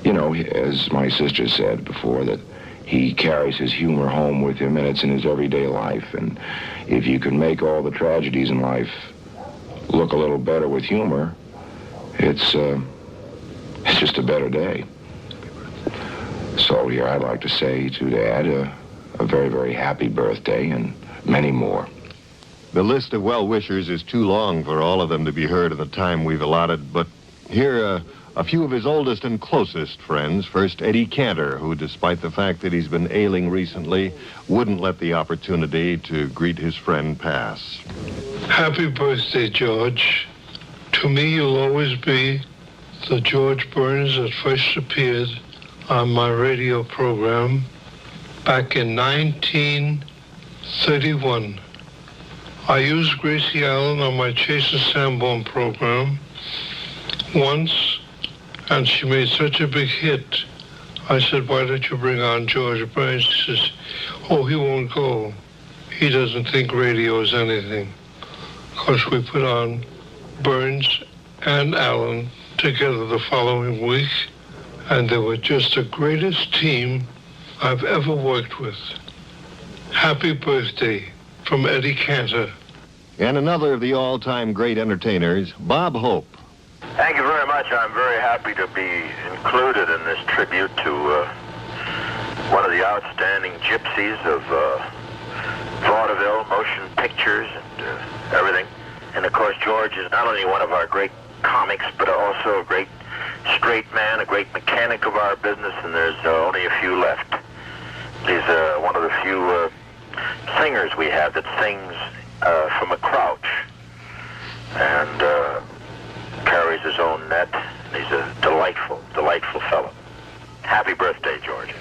know, as my sister said before, that he carries his humor home with him, and it's in his everyday life. And if you can make all the tragedies in life look a little better with humor, it's just a better day. So here I'd like to say to Dad a very, very happy birthday and many more. The list of well-wishers is too long for all of them to be heard in the time we've allotted, but here a few of his oldest and closest friends. First, Eddie Cantor, who, despite the fact that he's been ailing recently, wouldn't let the opportunity to greet his friend pass. Happy birthday, George. To me, you'll always be the George Burns that first appeared on my radio program back in 1931. I used Gracie Allen on my Chase and Sanborn program once, and she made such a big hit. I said, why don't you bring on George Burns? She says, oh, he won't go. He doesn't think radio is anything. Of course, we put on Burns and Allen together the following week, and they were just the greatest team I've ever worked with. Happy birthday from Eddie Cantor. And another of the all-time great entertainers, Bob Hope. Thank you very much. I'm very happy to be included in this tribute to one of the outstanding gypsies of vaudeville, motion pictures, and everything. And of course, George is not only one of our great comics, but also a great straight man, a great mechanic of our business, and there's only a few left. He's one of the few singers we have that sings from a crouch and carries his own net. He's a delightful fellow. Happy birthday, George.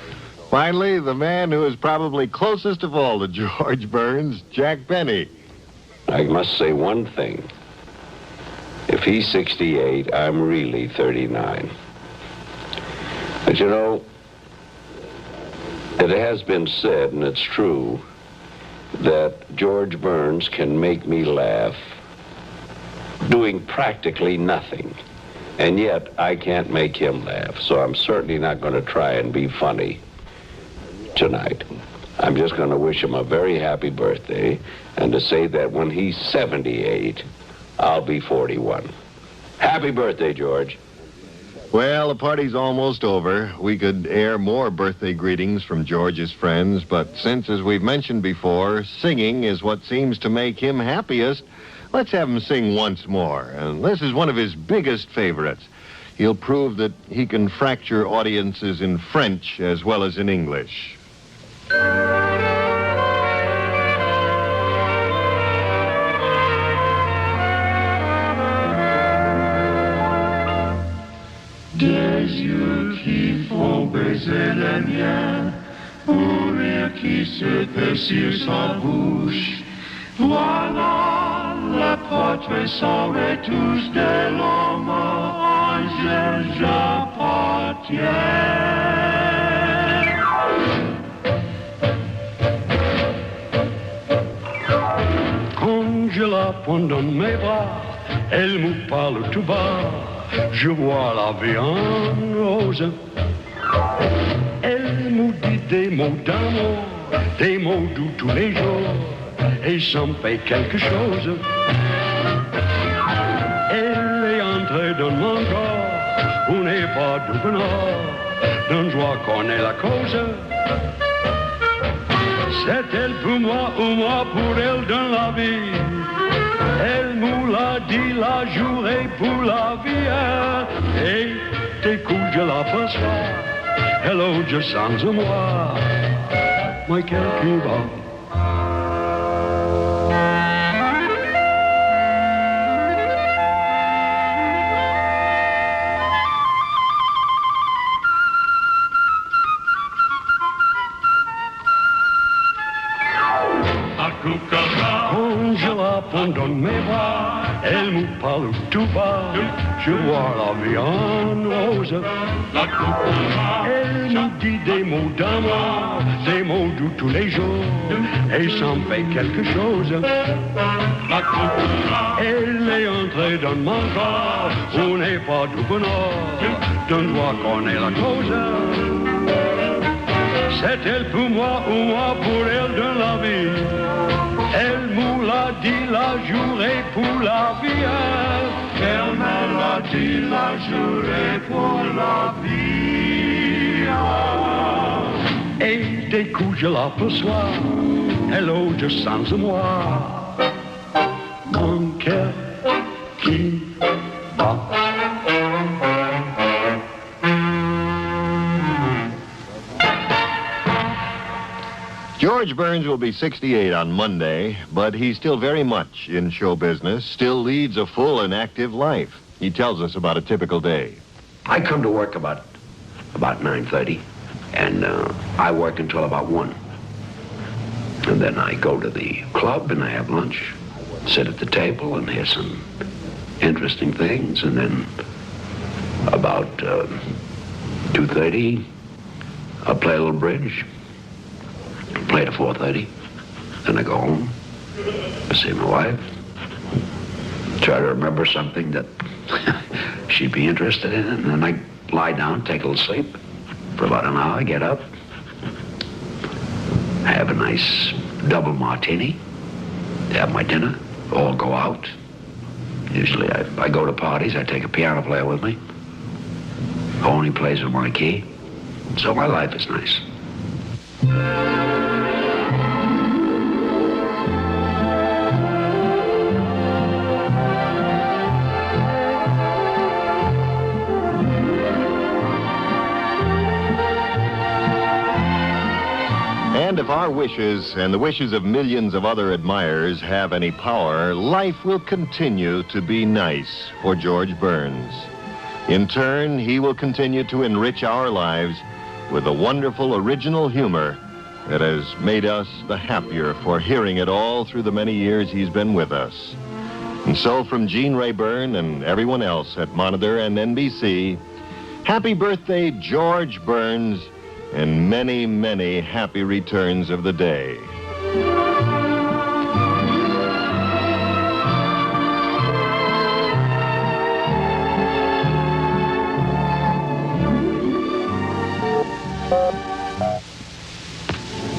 Finally, the man who is probably closest of all to George Burns, Jack Benny. I must say one thing. If he's 68, I'm really 39. But you know, it has been said, and it's true, that George Burns can make me laugh doing practically nothing. And yet, I can't make him laugh, so I'm certainly not going to try and be funny tonight. I'm just going to wish him a very happy birthday, and to say that when he's 78, I'll be 41. Happy birthday, George. Well, the party's almost over. We could air more birthday greetings from George's friends, but since, as we've mentioned before, singing is what seems to make him happiest, let's have him sing once more. And this is one of his biggest favorites. He'll prove that he can fracture audiences in French as well as in English. Des yeux qui font baiser les miens, pour rire qui se perd sur sa bouche. Voilà le portrait sans retouche de l'homme à qui j'appartiens. Quand je la prends dans mes bras, elle me parle tout bas. Je vois la vie en rose. Elle me dit des mots d'amour, des mots doux tous les jours, et ça me fait quelque chose. Elle est entrée dans mon corps, on n'est pas du bonheur, d'un joie qu'on est la cause. C'est elle pour moi ou moi pour elle dans la vie. Elle nous l'a dit la journée pour la vie. Et dès que je l'aperçois, elle a je sens en moi, mais quel qui va. Quand je la prends dans mes bras, elle me parle tout bas. Je vois la vie en rose. Elle me dit des mots d'amour, des mots doux tous les jours, et ça me fait quelque chose. Elle est entrée dans mon corps, on n'est pas du bonheur, d'un joie qu'on est la cause. C'est elle pour moi ou moi pour elle de la vie. Elle nous l'a dit la journée pour la vie. Elle me l'a dit la journée pour la vie. Et dès que je l'aperçois, elle a je sens en moi mon cœur qui bat. George Burns will be 68 on Monday, but he's still very much in show business, still leads a full and active life. He tells us about a typical day. I come to work about 9:30, and I work until about 1. And then I go to the club and I have lunch, sit at the table and hear some interesting things, and then about 2:30, I'll play a little bridge. Play to 4:30. Then I go home, see my wife, try to remember something that she'd be interested in, and then I lie down, take a little sleep for about an hour, get up, have a nice double martini, have my dinner, all go out. Usually I go to parties, I take a piano player with me, only plays with my key, so my life is nice. if our wishes and the wishes of millions of other admirers have any power, life will continue to be nice for George Burns. In turn, he will continue to enrich our lives with the wonderful original humor that has made us the happier for hearing it all through the many years he's been with us. And so from Gene Rayburn and everyone else at Monitor and NBC, happy birthday, George Burns, and many, many happy returns of the day.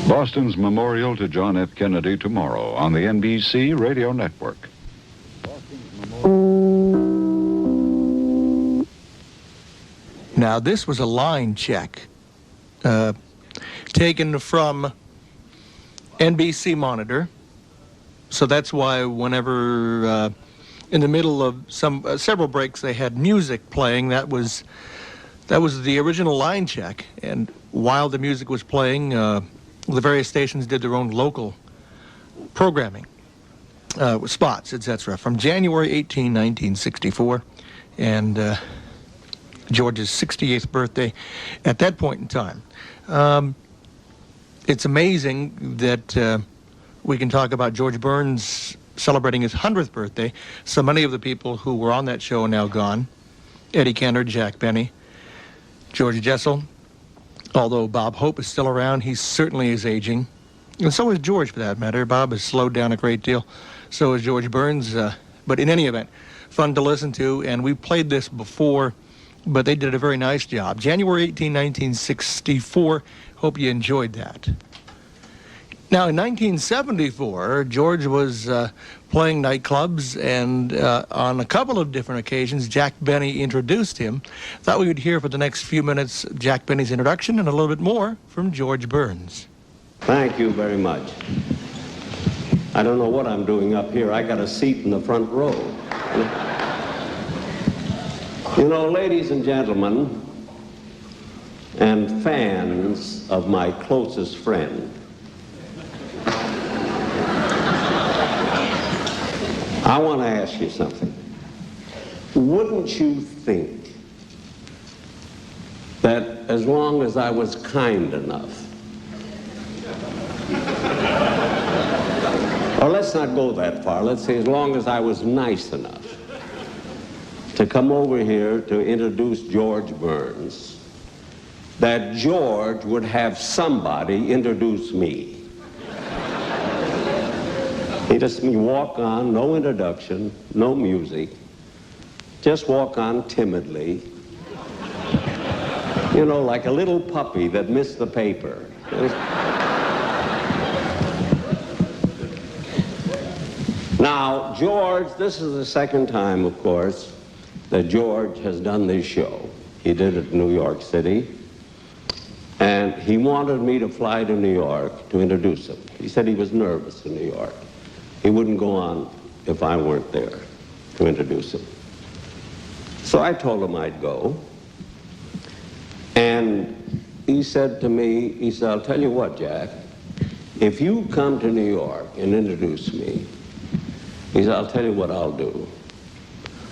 Boston's memorial to John F. Kennedy tomorrow on the NBC Radio Network. Now, this was a line check taken from NBC Monitor. So that's why whenever in the middle of several breaks they had music playing, that was the original line check. And while the music was playing, the various stations did their own local programming, spots, etc. From January 18, 1964, and George's 68th birthday at that point in time. It's amazing that we can talk about George Burns celebrating his 100th birthday. So many of the people who were on that show are now gone. Eddie Cantor, Jack Benny, George Jessel. Although Bob Hope is still around, he certainly is aging. And so is George, for that matter. Bob has slowed down a great deal. So is George Burns. But in any event, fun to listen to. And we played this before, but they did a very nice job. January 18, 1964. Hope you enjoyed that. Now, in 1974, George was playing nightclubs, and on a couple of different occasions, Jack Benny introduced him. Thought we would hear for the next few minutes Jack Benny's introduction and a little bit more from George Burns. Thank you very much. I don't know what I'm doing up here. I got a seat in the front row. You know, ladies and gentlemen, and fans of my closest friend, I want to ask you something. Wouldn't you think that as long as I was kind enough, or let's not go that far, let's say as long as I was nice enough to come over here to introduce George Burns, that George would have somebody introduce me? He just walk on, no introduction, no music, just walk on timidly, you know, like a little puppy that missed the paper. Now, George, this is the second time, of course, that George has done this show. He did it in New York City, and he wanted me to fly to New York to introduce him. He said he was nervous in New York. He wouldn't go on if I weren't there to introduce him. So I told him I'd go. And he said to me, he said, I'll tell you what, Jack, if you come to New York and introduce me, he said, I'll tell you what I'll do.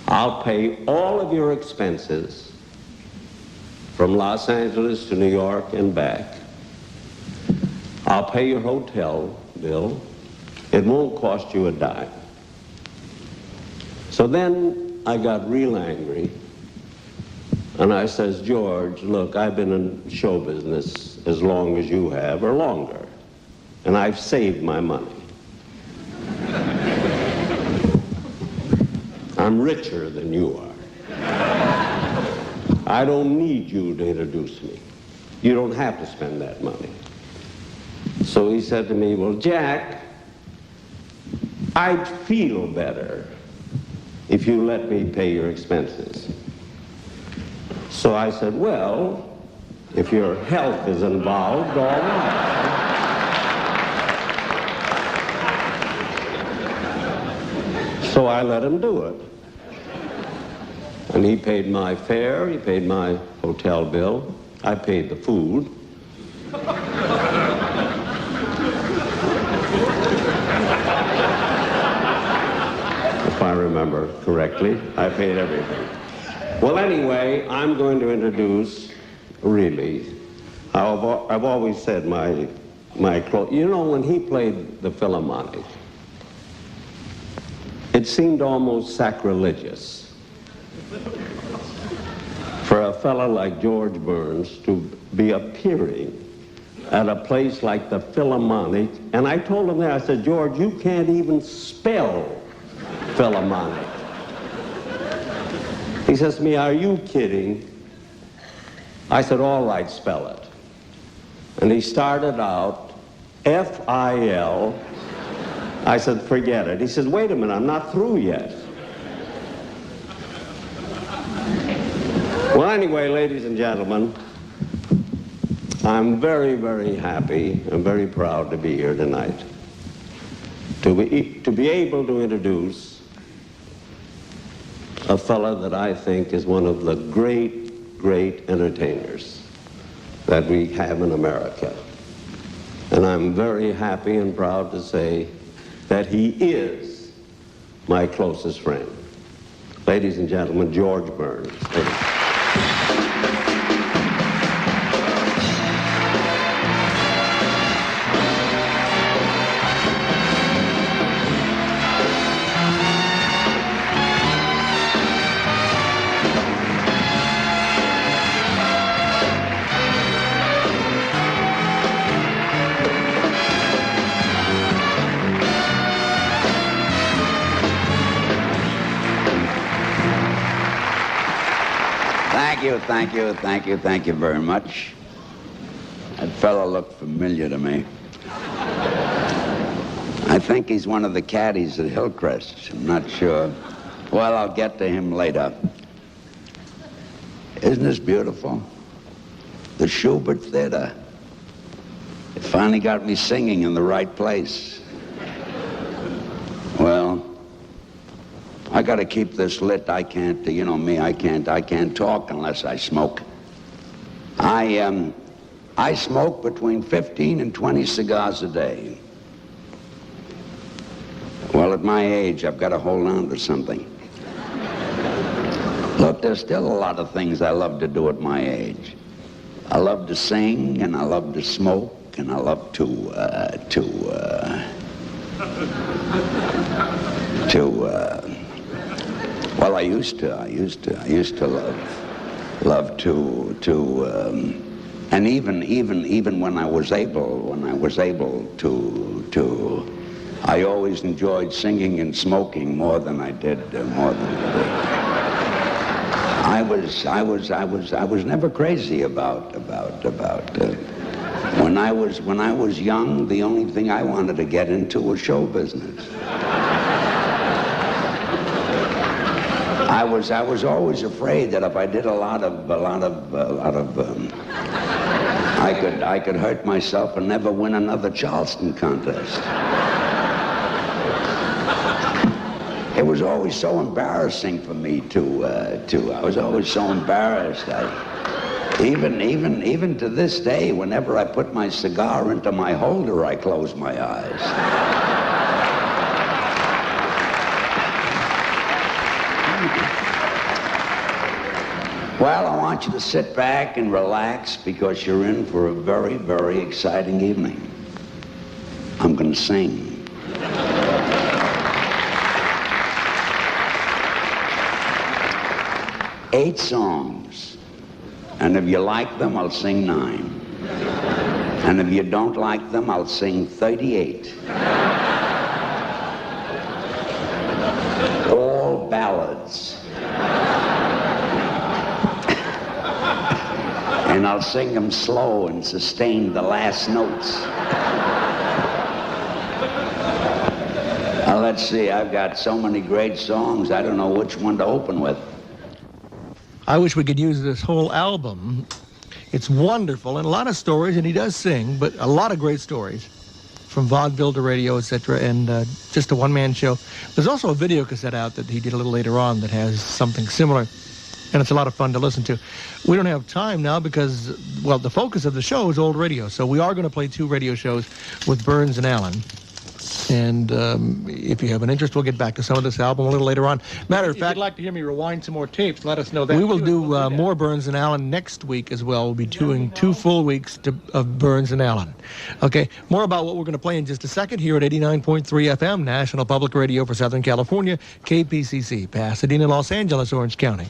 I'll pay all of your expenses from Los Angeles to New York and back. I'll pay your hotel bill. It won't cost you a dime. So then I got real angry, and I says, George, look, I've been in show business as long as you have, or longer, and I've saved my money. I'm richer than you are. I don't need you to introduce me. You don't have to spend that money. So he said to me, well, Jack, I'd feel better if you let me pay your expenses. So I said, well, if your health is involved, all right. So I let him do it. And he paid my fare, he paid my hotel bill, I paid the food. remember correctly. I paid everything. Well, anyway, I'm going to introduce, really, I've always said my close. You know, when he played the Philharmonic, it seemed almost sacrilegious for a fellow like George Burns to be appearing at a place like the Philharmonic. And I told him there, I said, George, you can't even spell Philharmonic. He says to me, are you kidding? I said, all right, spell it. And he started out F-I-L. I said, forget it. He said, wait a minute, I'm not through yet. Well, anyway, ladies and gentlemen, I'm very, very happy and very proud to be here tonight. To be able to introduce a fella that I think is one of the great, great entertainers that we have in America. And I'm very happy and proud to say that he is my closest friend. Ladies and gentlemen, George Burns. Thank you very much. That fellow looked familiar to me. I think he's one of the caddies at Hillcrest. I'm not sure. Well, I'll get to him later. Isn't this beautiful? The Schubert Theater. It finally got me singing in the right place. Well, I gotta keep this lit. I can't, you know me, I can't talk unless I smoke. I smoke between 15 and 20 cigars a day. Well, at my age, I've got to hold on to something. Look, there's still a lot of things I love to do at my age. I love to sing, and I love to smoke, and I love well, I used to love to, and even when I was able to, I always enjoyed singing and smoking more than I did. I was never crazy about. When I was young, the only thing I wanted to get into was show business. I was always afraid that if I did I could hurt myself and never win another Charleston contest. It was always so embarrassing for me I was always so embarrassed. Even to this day, whenever I put my cigar into my holder, I close my eyes. Well, I want you to sit back and relax because you're in for a very, very exciting evening. I'm going to sing. 8 songs. And if you like them, I'll sing 9. And if you don't like them, I'll sing 38. All ballads. And I'll sing them slow and sustain the last notes. Now, let's see, I've got so many great songs, I don't know which one to open with. I wish we could use this whole album. It's wonderful, and a lot of stories, and he does sing, but a lot of great stories, from vaudeville to radio, etc., and just a one-man show. There's also a video cassette out that he did a little later on that has something similar, and it's a lot of fun to listen to. We don't have time now because, well, the focus of the show is old radio, so we are going to play 2 radio shows with Burns and Allen. And if you have an interest, we'll get back to some of this album a little later on. Matter of If fact, you'd like to hear me rewind some more tapes, let us know that. we will too. do We'll more Burns and Allen next week as well. We'll be doing 2 full weeks of Burns and Allen. Okay, more about what we're going to play in just a second here at 89.3 FM, National Public Radio for Southern California, KPCC, Pasadena, Los Angeles, Orange County.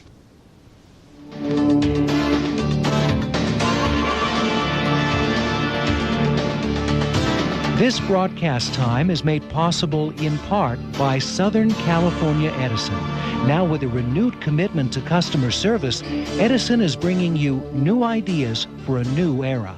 This broadcast time is made possible in part by Southern California Edison. Now with a renewed commitment to customer service, Edison is bringing you new ideas for a new era.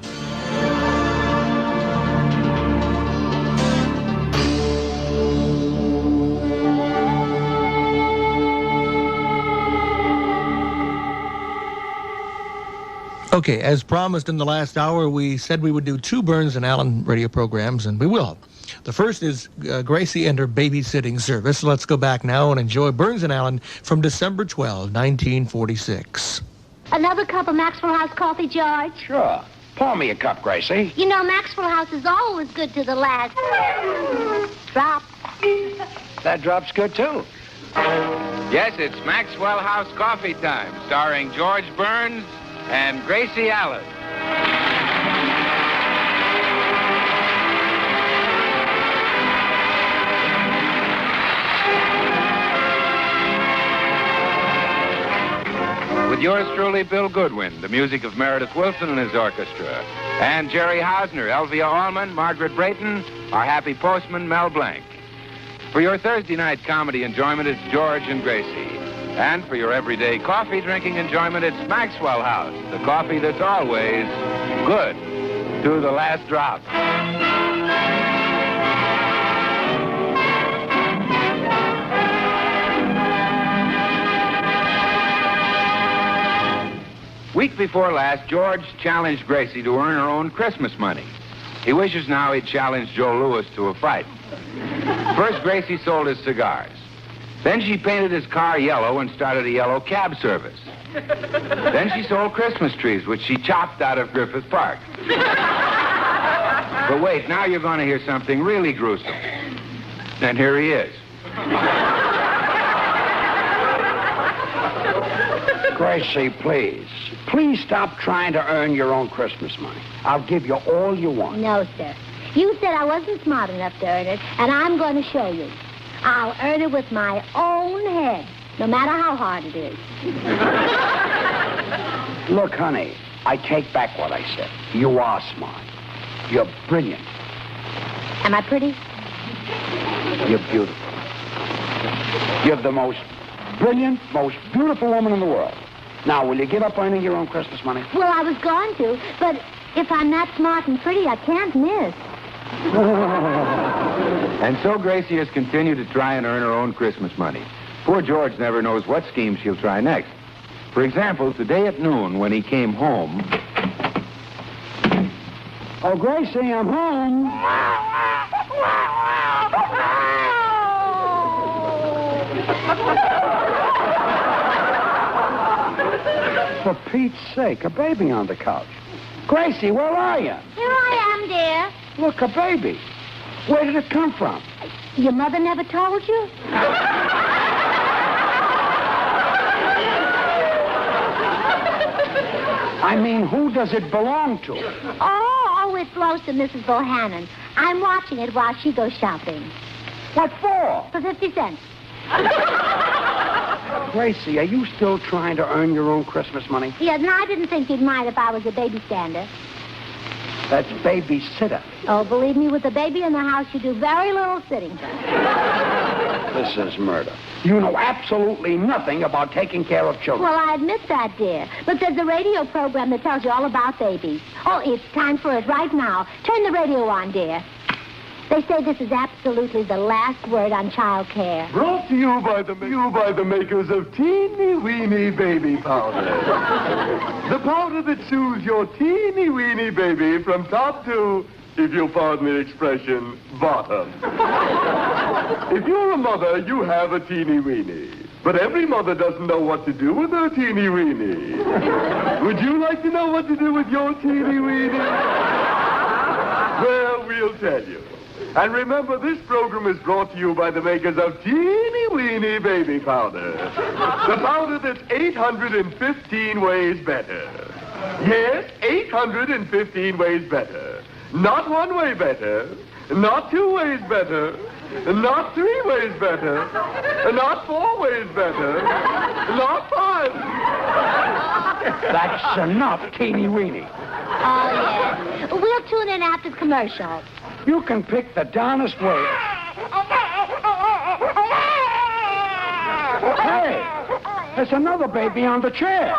Okay, as promised in the last hour, we said we would do 2 Burns and Allen radio programs, and we will. The first is Gracie and her babysitting service. Let's go back now and enjoy Burns and Allen from December 12, 1946. Another cup of Maxwell House coffee, George? Sure. Pour me a cup, Gracie. You know, Maxwell House is always good to the last drop. That drop's good, too. Yes, it's Maxwell House Coffee Time, starring George Burns and Gracie Allen. With yours truly, Bill Goodwin, the music of Meredith Wilson and his orchestra, and Jerry Hausner, Elvia Allman, Margaret Brayton, our happy postman, Mel Blanc. For your Thursday night comedy enjoyment, it's George and Gracie. And for your everyday coffee drinking enjoyment, it's Maxwell House, the coffee that's always good to the last drop. Week before last, George challenged Gracie to earn her own Christmas money. He wishes now he'd challenged Joe Louis to a fight. First, Gracie sold his cigars. Then she painted his car yellow and started a yellow cab service. Then she sold Christmas trees, which she chopped out of Griffith Park. But wait, now you're going to hear something really gruesome. And here he is. Gracie, please. Please stop trying to earn your own Christmas money. I'll give you all you want. No, sir. You said I wasn't smart enough to earn it, and I'm going to show you. I'll earn it with my own head, no matter how hard it is. Look, honey, I take back what I said. You are smart. You're brilliant. Am I pretty? You're beautiful. You're the most brilliant, most beautiful woman in the world. Now, will you give up earning your own Christmas money? Well, I was going to, but if I'm that smart and pretty, I can't miss. And so Gracie has continued to try and earn her own Christmas money. Poor George never knows what scheme she'll try next. For example, today at noon when he came home... Oh, Gracie, I'm home. For Pete's sake, a baby on the couch. Gracie, where are you? Here I am, dear. Look, a baby. Where did it come from? Your mother never told you? I mean, who does it belong to? Oh, it belongs to Mrs. Bohannon. I'm watching it while she goes shopping. What for? For 50 cents. Gracie, are you still trying to earn your own Christmas money? Yes, and I didn't think you'd mind if I was a baby stander. That's babysitter. Oh, believe me, with a baby in the house, you do very little sitting. This is murder. You know absolutely nothing about taking care of children. Well, I admit that, dear. But there's a radio program that tells you all about babies. Oh, it's time for it right now. Turn the radio on, dear. They say this is absolutely the last word on child care. Brought to you by the makers of teeny weeny baby powder. The powder that soothes your teeny weeny baby from top to, if you'll pardon the expression, bottom. If you're a mother, you have a teeny weeny. But every mother doesn't know what to do with her teeny weeny. Would you like to know what to do with your teeny weeny? Well, we'll tell you. And remember, this program is brought to you by the makers of Teeny Weeny Baby Powder. The powder that's 815 ways better. Yes, 815 ways better. Not 1 way better. Not 2 ways better. Not 3 ways better. Not 4 ways better. Not 5. That's enough, Teeny Weeny. Oh, yes. We'll tune in after the commercial. You can pick the darnest way. Hey, there's another baby on the chair.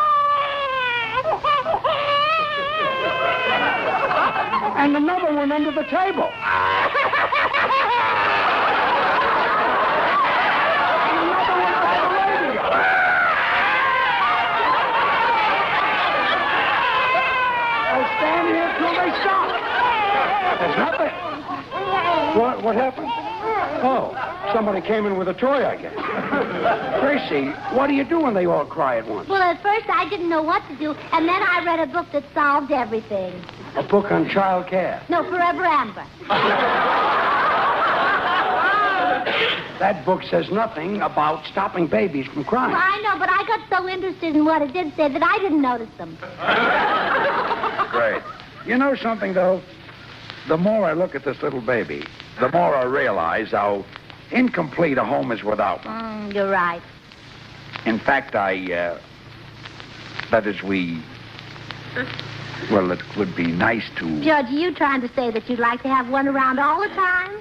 And another one under the table. And another one over the radio. I'll stand here till they stop. There's nothing. What happened? Oh, somebody came in with a toy, I guess. Gracie, what do you do when they all cry at once? Well, at first I didn't know what to do, and then I read a book that solved everything. A book on child care. No, Forever Amber. That book says nothing about stopping babies from crying. Well, I know, but I got so interested in what it did say that I didn't notice them. Great. You know something, though? The more I look at this little baby, the more I realize how incomplete a home is without one. You're right. In fact, that is, well, it would be nice to... George, are you trying to say that you'd like to have one around all the time?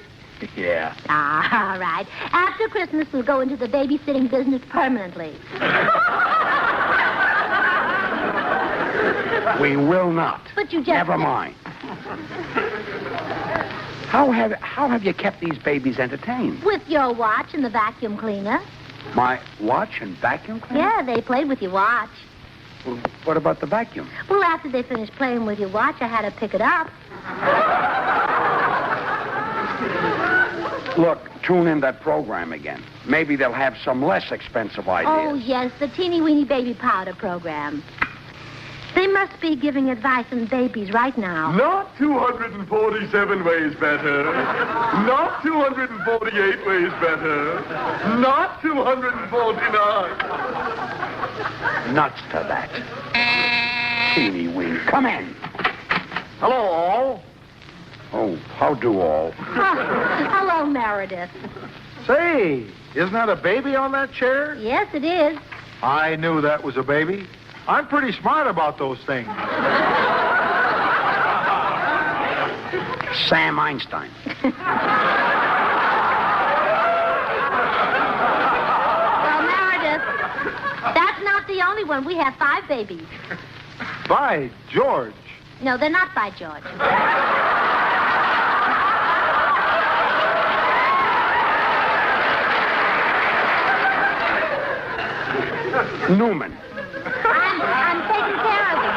Yeah. Ah, all right. After Christmas, we'll go into the babysitting business permanently. We will not. But you just... Never mind. How have you kept these babies entertained? With your watch and the vacuum cleaner. My watch and vacuum cleaner? Yeah, they played with your watch. Well, what about the vacuum? Well, after they finished playing with your watch, I had to pick it up. Look, tune in that program again. Maybe they'll have some less expensive ideas. Oh, yes, the Teeny Weeny Baby Powder program. They must be giving advice on babies right now. Not 247 ways better. Not 248 ways better. Not 249. Nuts to that. Teeny Weeny. Come in. Hello, all. Oh, how do all? Hello, Meredith. Say, isn't that a baby on that chair? Yes, it is. I knew that was a baby. I'm pretty smart about those things. Sam Einstein. Well, Meredith, that's not the only one. We have 5 babies. By George. No, they're not by George. Newman. I'm taking care of them.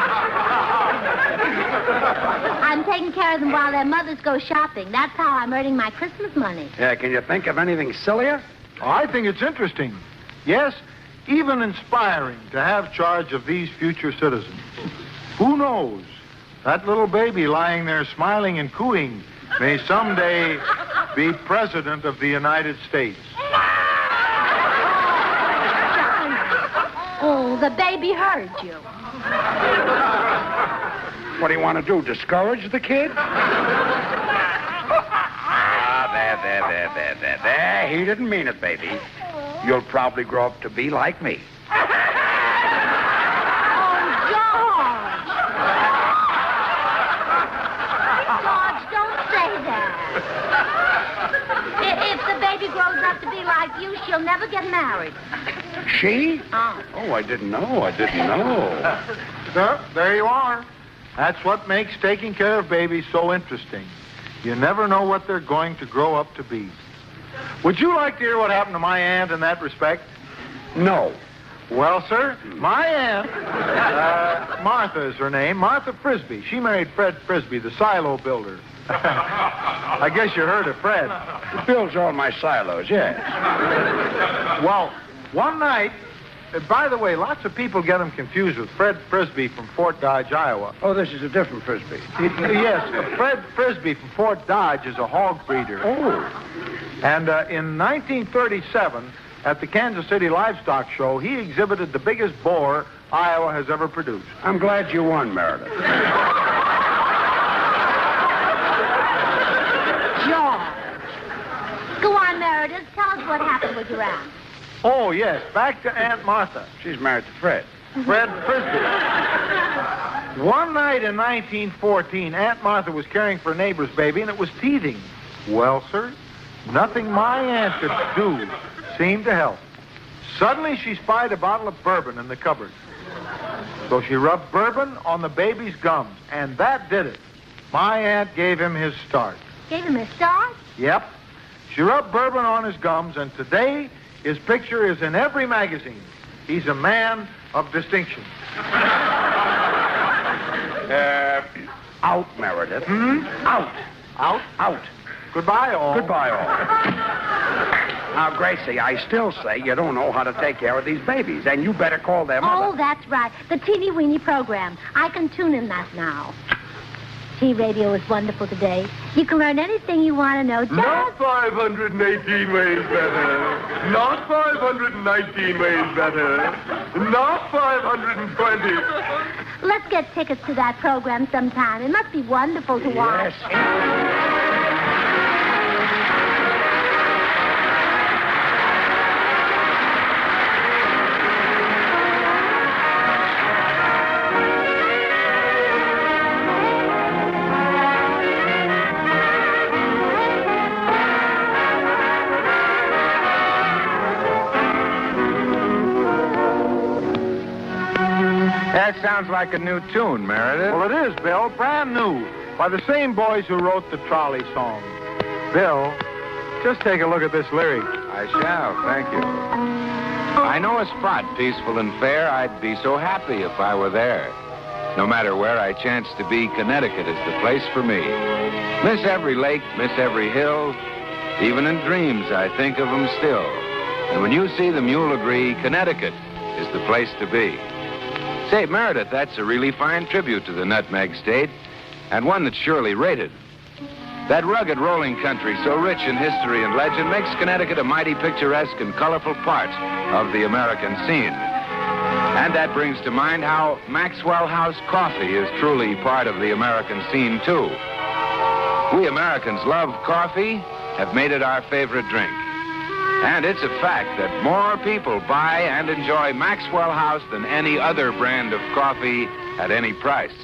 I'm taking care of them while their mothers go shopping. That's how I'm earning my Christmas money. Yeah, can you think of anything sillier? I think it's interesting. Yes, even inspiring to have charge of these future citizens. Who knows? That little baby lying there smiling and cooing may someday be president of the United States. Oh, the baby heard you. What do you want to do, discourage the kid? There. He didn't mean it, baby. You'll probably grow up to be like me. If the baby grows up to be like you, she'll never get married. She? Oh. Oh, I didn't know. There you are. That's what makes taking care of babies so interesting. You never know what they're going to grow up to be. Would you like to hear what happened to my aunt in that respect? No. Well, sir, my aunt, Martha is her name, Martha Frisbee. She married Fred Frisbee, the silo builder. I guess you heard of Fred. He builds all my silos, yes. Well, one night, by the way, lots of people get him confused with Fred Frisbee from Fort Dodge, Iowa. Oh, this is a different Frisbee. Yes, Fred Frisbee from Fort Dodge is a hog breeder. Oh. And in 1937, at the Kansas City Livestock Show, he exhibited the biggest boar Iowa has ever produced. I'm glad you won, Meredith. George. Go on, Meredith. Tell us what happened with your aunt. Oh, yes, back to Aunt Martha. She's married to Fred. Fred Frisbee. One night in 1914, Aunt Martha was caring for a neighbor's baby, and it was teething. Well, sir, nothing my aunt could do seemed to help. Suddenly, she spied a bottle of bourbon in the cupboard. So she rubbed bourbon on the baby's gums, and that did it. My aunt gave him his start. Gave him a start? Yep. She rubbed bourbon on his gums, and today his picture is in every magazine. He's a man of distinction. Out, Meredith. Out. Out? Out. Goodbye, all. Goodbye, all. Now, Gracie, I still say you don't know how to take care of these babies, and you better call their mother. Oh, that's right. The Teeny Weeny program. I can tune in that now. T-Radio is wonderful today. You can learn anything you want to know. Not 518 ways better. Not 519 ways better. Not 520. Let's get tickets to that program sometime. It must be wonderful to watch. That sounds like a new tune, Meredith. Well, it is, Bill. Brand new. By the same boys who wrote the trolley song. Bill, just take a look at this lyric. I shall, thank you. I know a spot peaceful and fair. I'd be so happy if I were there. No matter where I chance to be, Connecticut is the place for me. Miss every lake, miss every hill. Even in dreams, I think of them still. And when you see them, you'll agree Connecticut is the place to be. Say, Meredith, that's a really fine tribute to the Nutmeg State, and one that's surely rated. That rugged rolling country, so rich in history and legend, makes Connecticut a mighty picturesque and colorful part of the American scene. And that brings to mind how Maxwell House coffee is truly part of the American scene, too. We Americans love coffee, have made it our favorite drink. And it's a fact that more people buy and enjoy Maxwell House than any other brand of coffee at any price.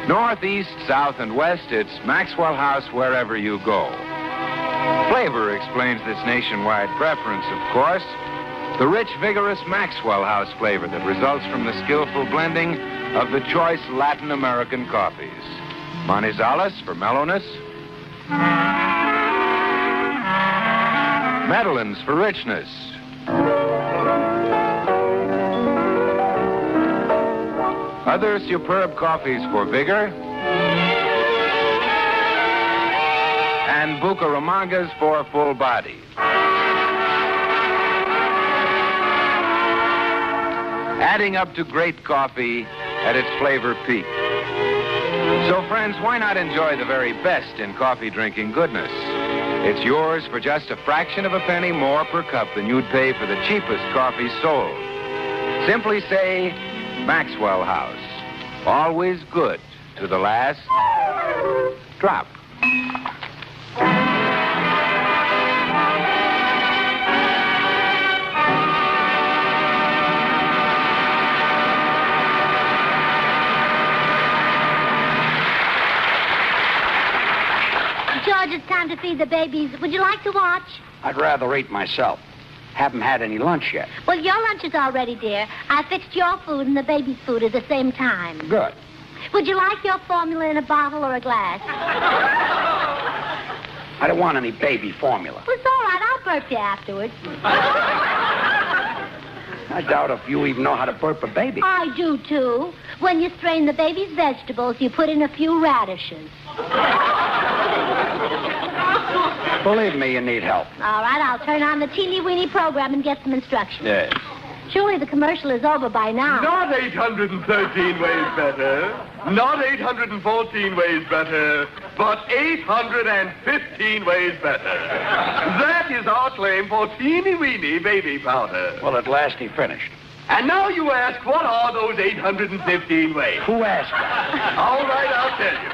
North, east, south, and west, it's Maxwell House wherever you go. Flavor explains this nationwide preference, of course. The rich, vigorous Maxwell House flavor that results from the skillful blending of the choice Latin American coffees. Manizales for mellowness. Medellins for richness. Other superb coffees for vigor. And Bucaramangas for full body. Adding up to great coffee at its flavor peak. So, friends, why not enjoy the very best in coffee drinking goodness? It's yours for just a fraction of a penny more per cup than you'd pay for the cheapest coffee sold. Simply say, Maxwell House. Always good to the last drop. George, it's time to feed the babies. Would you like to watch? I'd rather eat myself. Haven't had any lunch yet. Well, your lunch is all ready, dear. I fixed your food and the baby's food at the same time. Good. Would you like your formula in a bottle or a glass? I don't want any baby formula. Well, it's all right. I'll burp you afterwards. I doubt if you even know how to burp a baby. I do, too. When you strain the baby's vegetables, you put in a few radishes. Believe me, you need help. All right, I'll turn on the teeny-weeny program and get some instructions. Yes. Surely the commercial is over by now. Not 813 ways better, not 814 ways better, but 815 ways better. That is our claim for teeny-weeny baby powder. Well, at last he finished. And now you ask, what are those 815 ways? Who asked? All right, I'll tell you.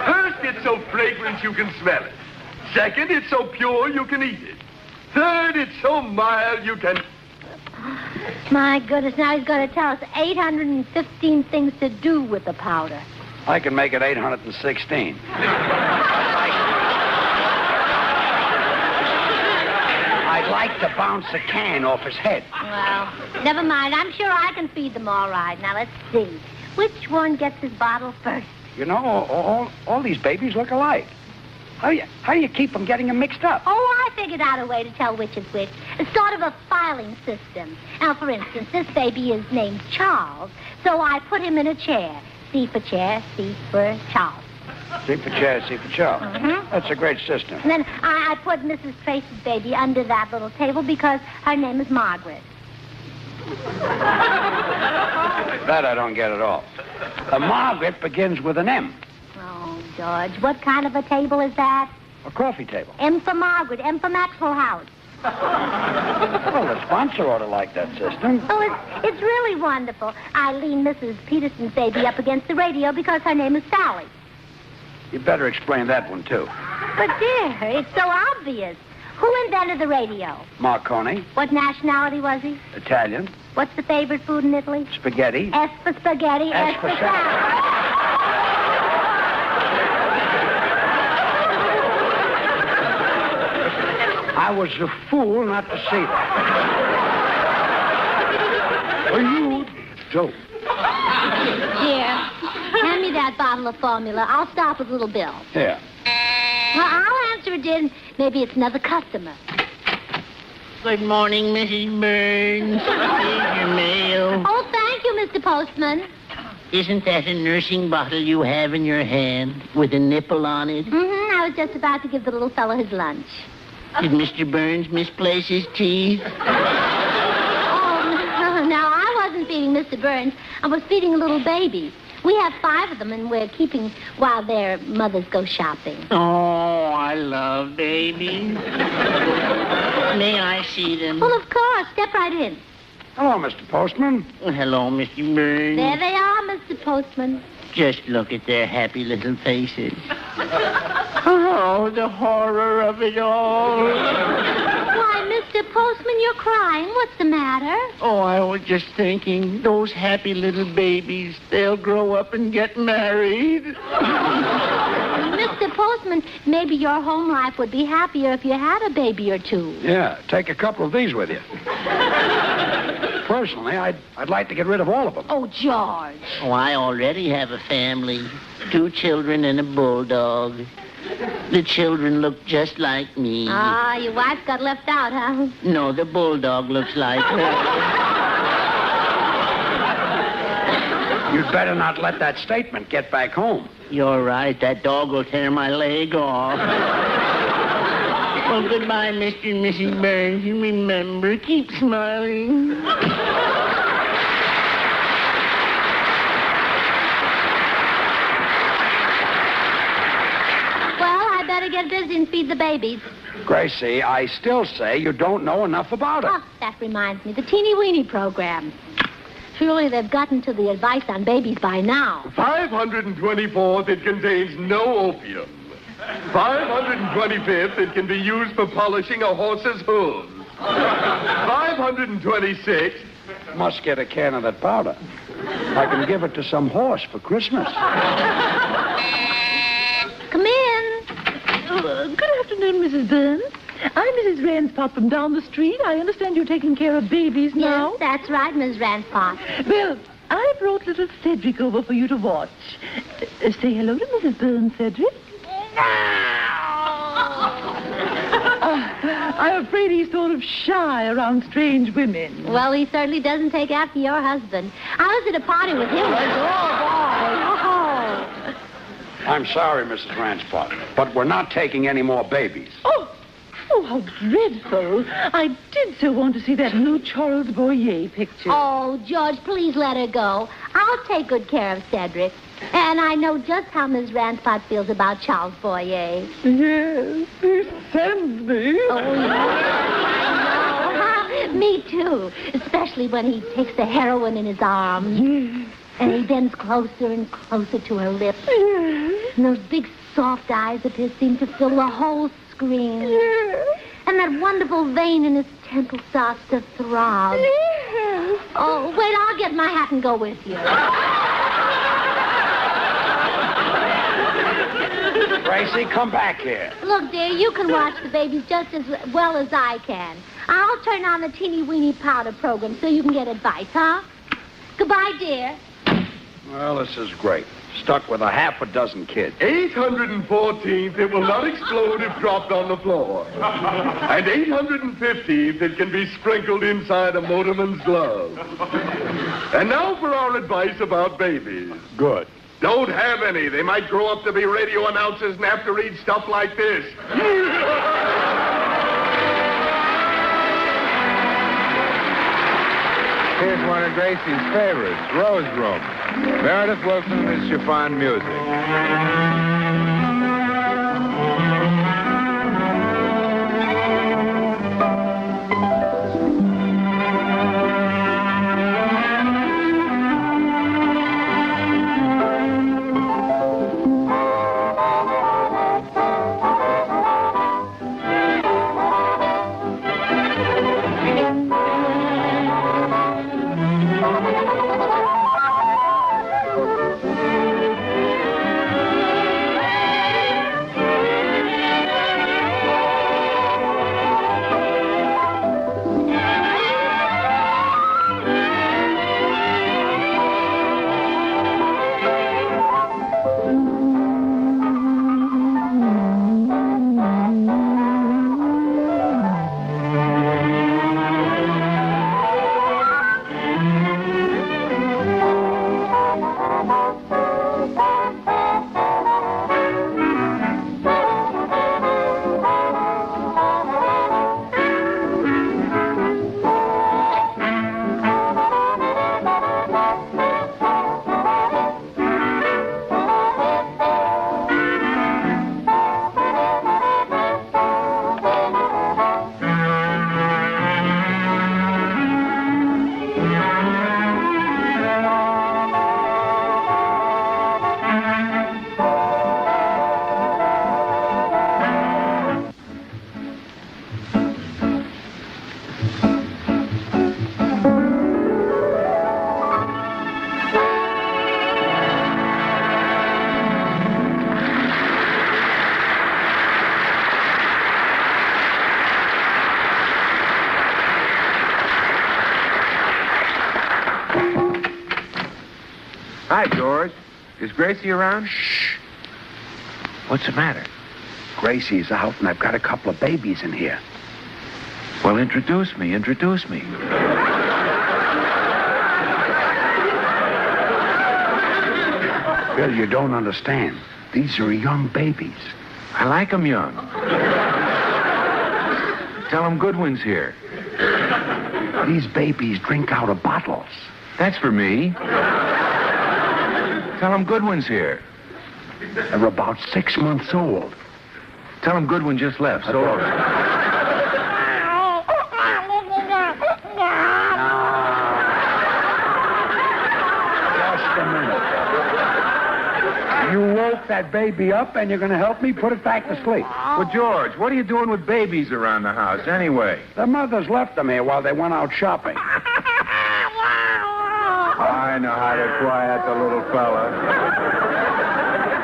First, it's so fragrant you can smell it. Second, it's so pure you can eat it. Third, it's so mild you can... My goodness, now he's going to tell us 815 things to do with the powder. I can make it 816. I'd like to bounce a can off his head. Well, never mind. I'm sure I can feed them all right. Now, let's see. Which one gets his bottle first? You know, all these babies look alike. How do you keep from getting them mixed up? Oh, I figured out a way to tell which is which. It's sort of a filing system. Now, for instance, this baby is named Charles, so I put him in a chair. C for chair, C for Charles. C for chair, C for Charles. Mm-hmm. That's a great system. And then I put Mrs. Tracy's baby under that little table because her name is Margaret. That I don't get at all. Margaret begins with an M. Oh, George, what kind of a table is that? A coffee table. M for Margaret, M for Maxwell House. Well, the sponsor ought to like that system. Oh, it's really wonderful. I lean Mrs. Peterson's baby up against the radio because her name is Sally. You better explain that one, too. But, dear, it's so obvious. Who invented the radio? Marconi. What nationality was he? Italian. What's the favorite food in Italy? Spaghetti. S for spaghetti, S for salad. I was a fool not to see that. Well, you dope. Here, hand me that bottle of formula. I'll stop with little Bill. Here. Well, I'll answer it in. Maybe it's another customer. Good morning, Mrs. Burns. Here's your mail. Oh, thank you, Mr. Postman. Isn't that a nursing bottle you have in your hand with a nipple on it? Mm-hmm. I was just about to give the little fellow his lunch. Did Mr. Burns misplace his teeth? Oh, no, I wasn't feeding Mr. Burns. I was feeding a little baby. We have 5 of them, and we're keeping while their mothers go shopping. Oh, I love babies. May I see them? Well, of course. Step right in. Hello, Mr. Postman. Hello, Mr. Burns. There they are, Mr. Postman. Just look at their happy little faces. Oh, the horror of it all. Why, Mr. Postman, you're crying. What's the matter? Oh, I was just thinking, those happy little babies, they'll grow up and get married. Mr. Postman, maybe your home life would be happier if you had a baby or two. Yeah, take a couple of these with you. Personally, I'd like to get rid of all of them. Oh, George. Oh, I already have a family. 2 children and a bulldog. The children look just like me. Ah, your wife got left out, huh? No, the bulldog looks like her. You'd better not let that statement get back home. You're right. That dog will tear my leg off. Well, goodbye, Mr. and Mrs. Burns. And remember, keep smiling. Well, I better get busy and feed the babies. Gracie, I still say you don't know enough about it. Oh, that reminds me. The Teeny Weeny program. Surely they've gotten to the advice on babies by now. 524th, it contains no opium. 525th, it can be used for polishing a horse's hooves. 526th... Must get a can of that powder. I can give it to some horse for Christmas. Come in. Good afternoon, Mrs. Burns. I'm Mrs. Ransford from down the street. I understand you're taking care of babies now. Yes, that's right, Miss Ransford. Well, I brought little Cedric over for you to watch. Say hello to Mrs. Burns, Cedric. I'm afraid he's sort of shy around strange women. Well, he certainly doesn't take after your husband. I was at a party with him. I'm sorry, Mrs. Ransford, but we're not taking any more babies. Oh, Oh, how dreadful. I did so want to see that new Charles Boyer picture. Oh, George, please let her go. I'll take good care of Cedric. And I know just how Miss Ranspot feels about Charles Boyer. Yes, he sends me. Oh, yes. I know. Me, too. Especially when he takes the heroine in his arms. Yes. And he bends closer and closer to her lips. Yes. And those big soft eyes of his seem to fill the whole screen. Yes. And that wonderful vein in his temple starts to throb. Yes. Oh, wait, I'll get my hat and go with you. Gracie, come back here. Look, dear, you can watch the babies just as well as I can. I'll turn on the teeny-weeny powder program so you can get advice, huh? Goodbye, dear. Well, this is great. Stuck with a half a dozen kids. 814th, it will not explode if dropped on the floor. And 815th, it can be sprinkled inside a motorman's glove. And now for our advice about babies. Good. Don't have any. They might grow up to be radio announcers and have to read stuff like this. Here's one of Gracie's favorites, Rose Room. Meredith Wilson, Miss Chiffon Music. Hi, George. Is Gracie around? Shh. What's the matter? Gracie's out, and I've got a couple of babies in here. Well, introduce me. Bill, you don't understand. These are young babies. I like 'em young. Tell 'em Goodwin's here. These babies drink out of bottles. That's for me. Tell 'em Goodwin's here. They're about 6 months old. Tell 'em Goodwin just left. So Just a minute. You woke that baby up, and you're going to help me put it back to sleep. Well, George, what are you doing with babies around the house anyway? The mothers left them here while they went out shopping. I know how to quiet the little fella.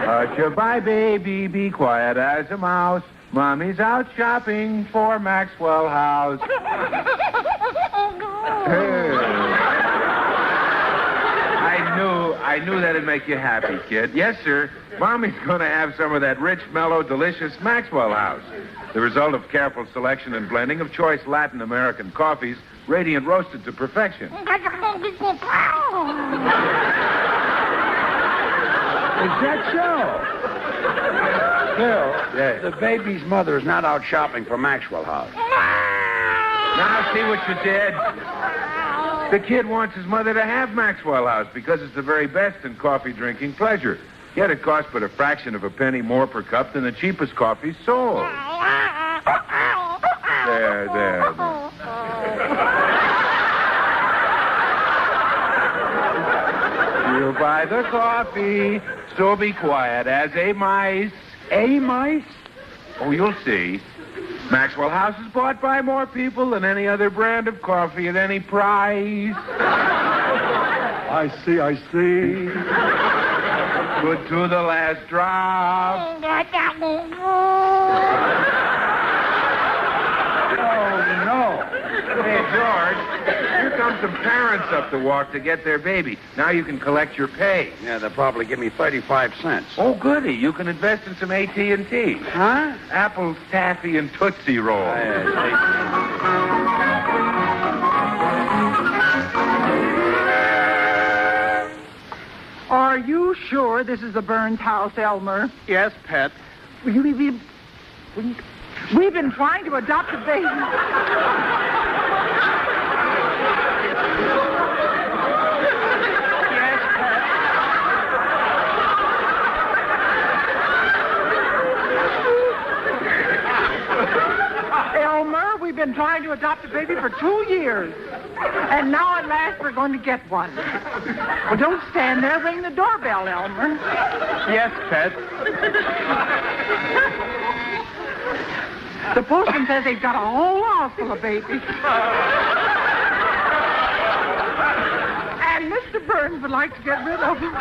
Hush-a-bye, baby, be quiet as a mouse. Mommy's out shopping for Maxwell House. I knew that'd make you happy, kid. Yes, sir. Mommy's going to have some of that rich, mellow, delicious Maxwell House. The result of careful selection and blending of choice Latin American coffees, radiant roasted to perfection. Is that so? Bill, Yes. the baby's mother is not out shopping for Maxwell House. Now, see what you did? The kid wants his mother to have Maxwell House because it's the very best in coffee drinking pleasure. Yet it costs but a fraction of a penny more per cup than the cheapest coffee sold. There. You buy the coffee, so be quiet as a mice. A mice? Oh, you'll see. Maxwell House is bought by more people than any other brand of coffee at any price. I see. Good to the last drop. Oh, no. Hey, George, here come some parents up the walk to get their baby. Now you can collect your pay. Yeah, they'll probably give me 35 cents. Oh, goody. You can invest in some AT&T. Huh? Apples, taffy, and Tootsie Roll. Are you sure this is the Burns house, Elmer? Yes, Pet. We've been trying to adopt a baby. Yes, Pet. Elmer, we've been trying to adopt a baby for 2 years. And now at last we're going to get one. Well, don't stand there. Ring the doorbell, Elmer. Yes, Pet. The postman says they've got a whole house full of babies. And Mr. Burns would like to get rid of them.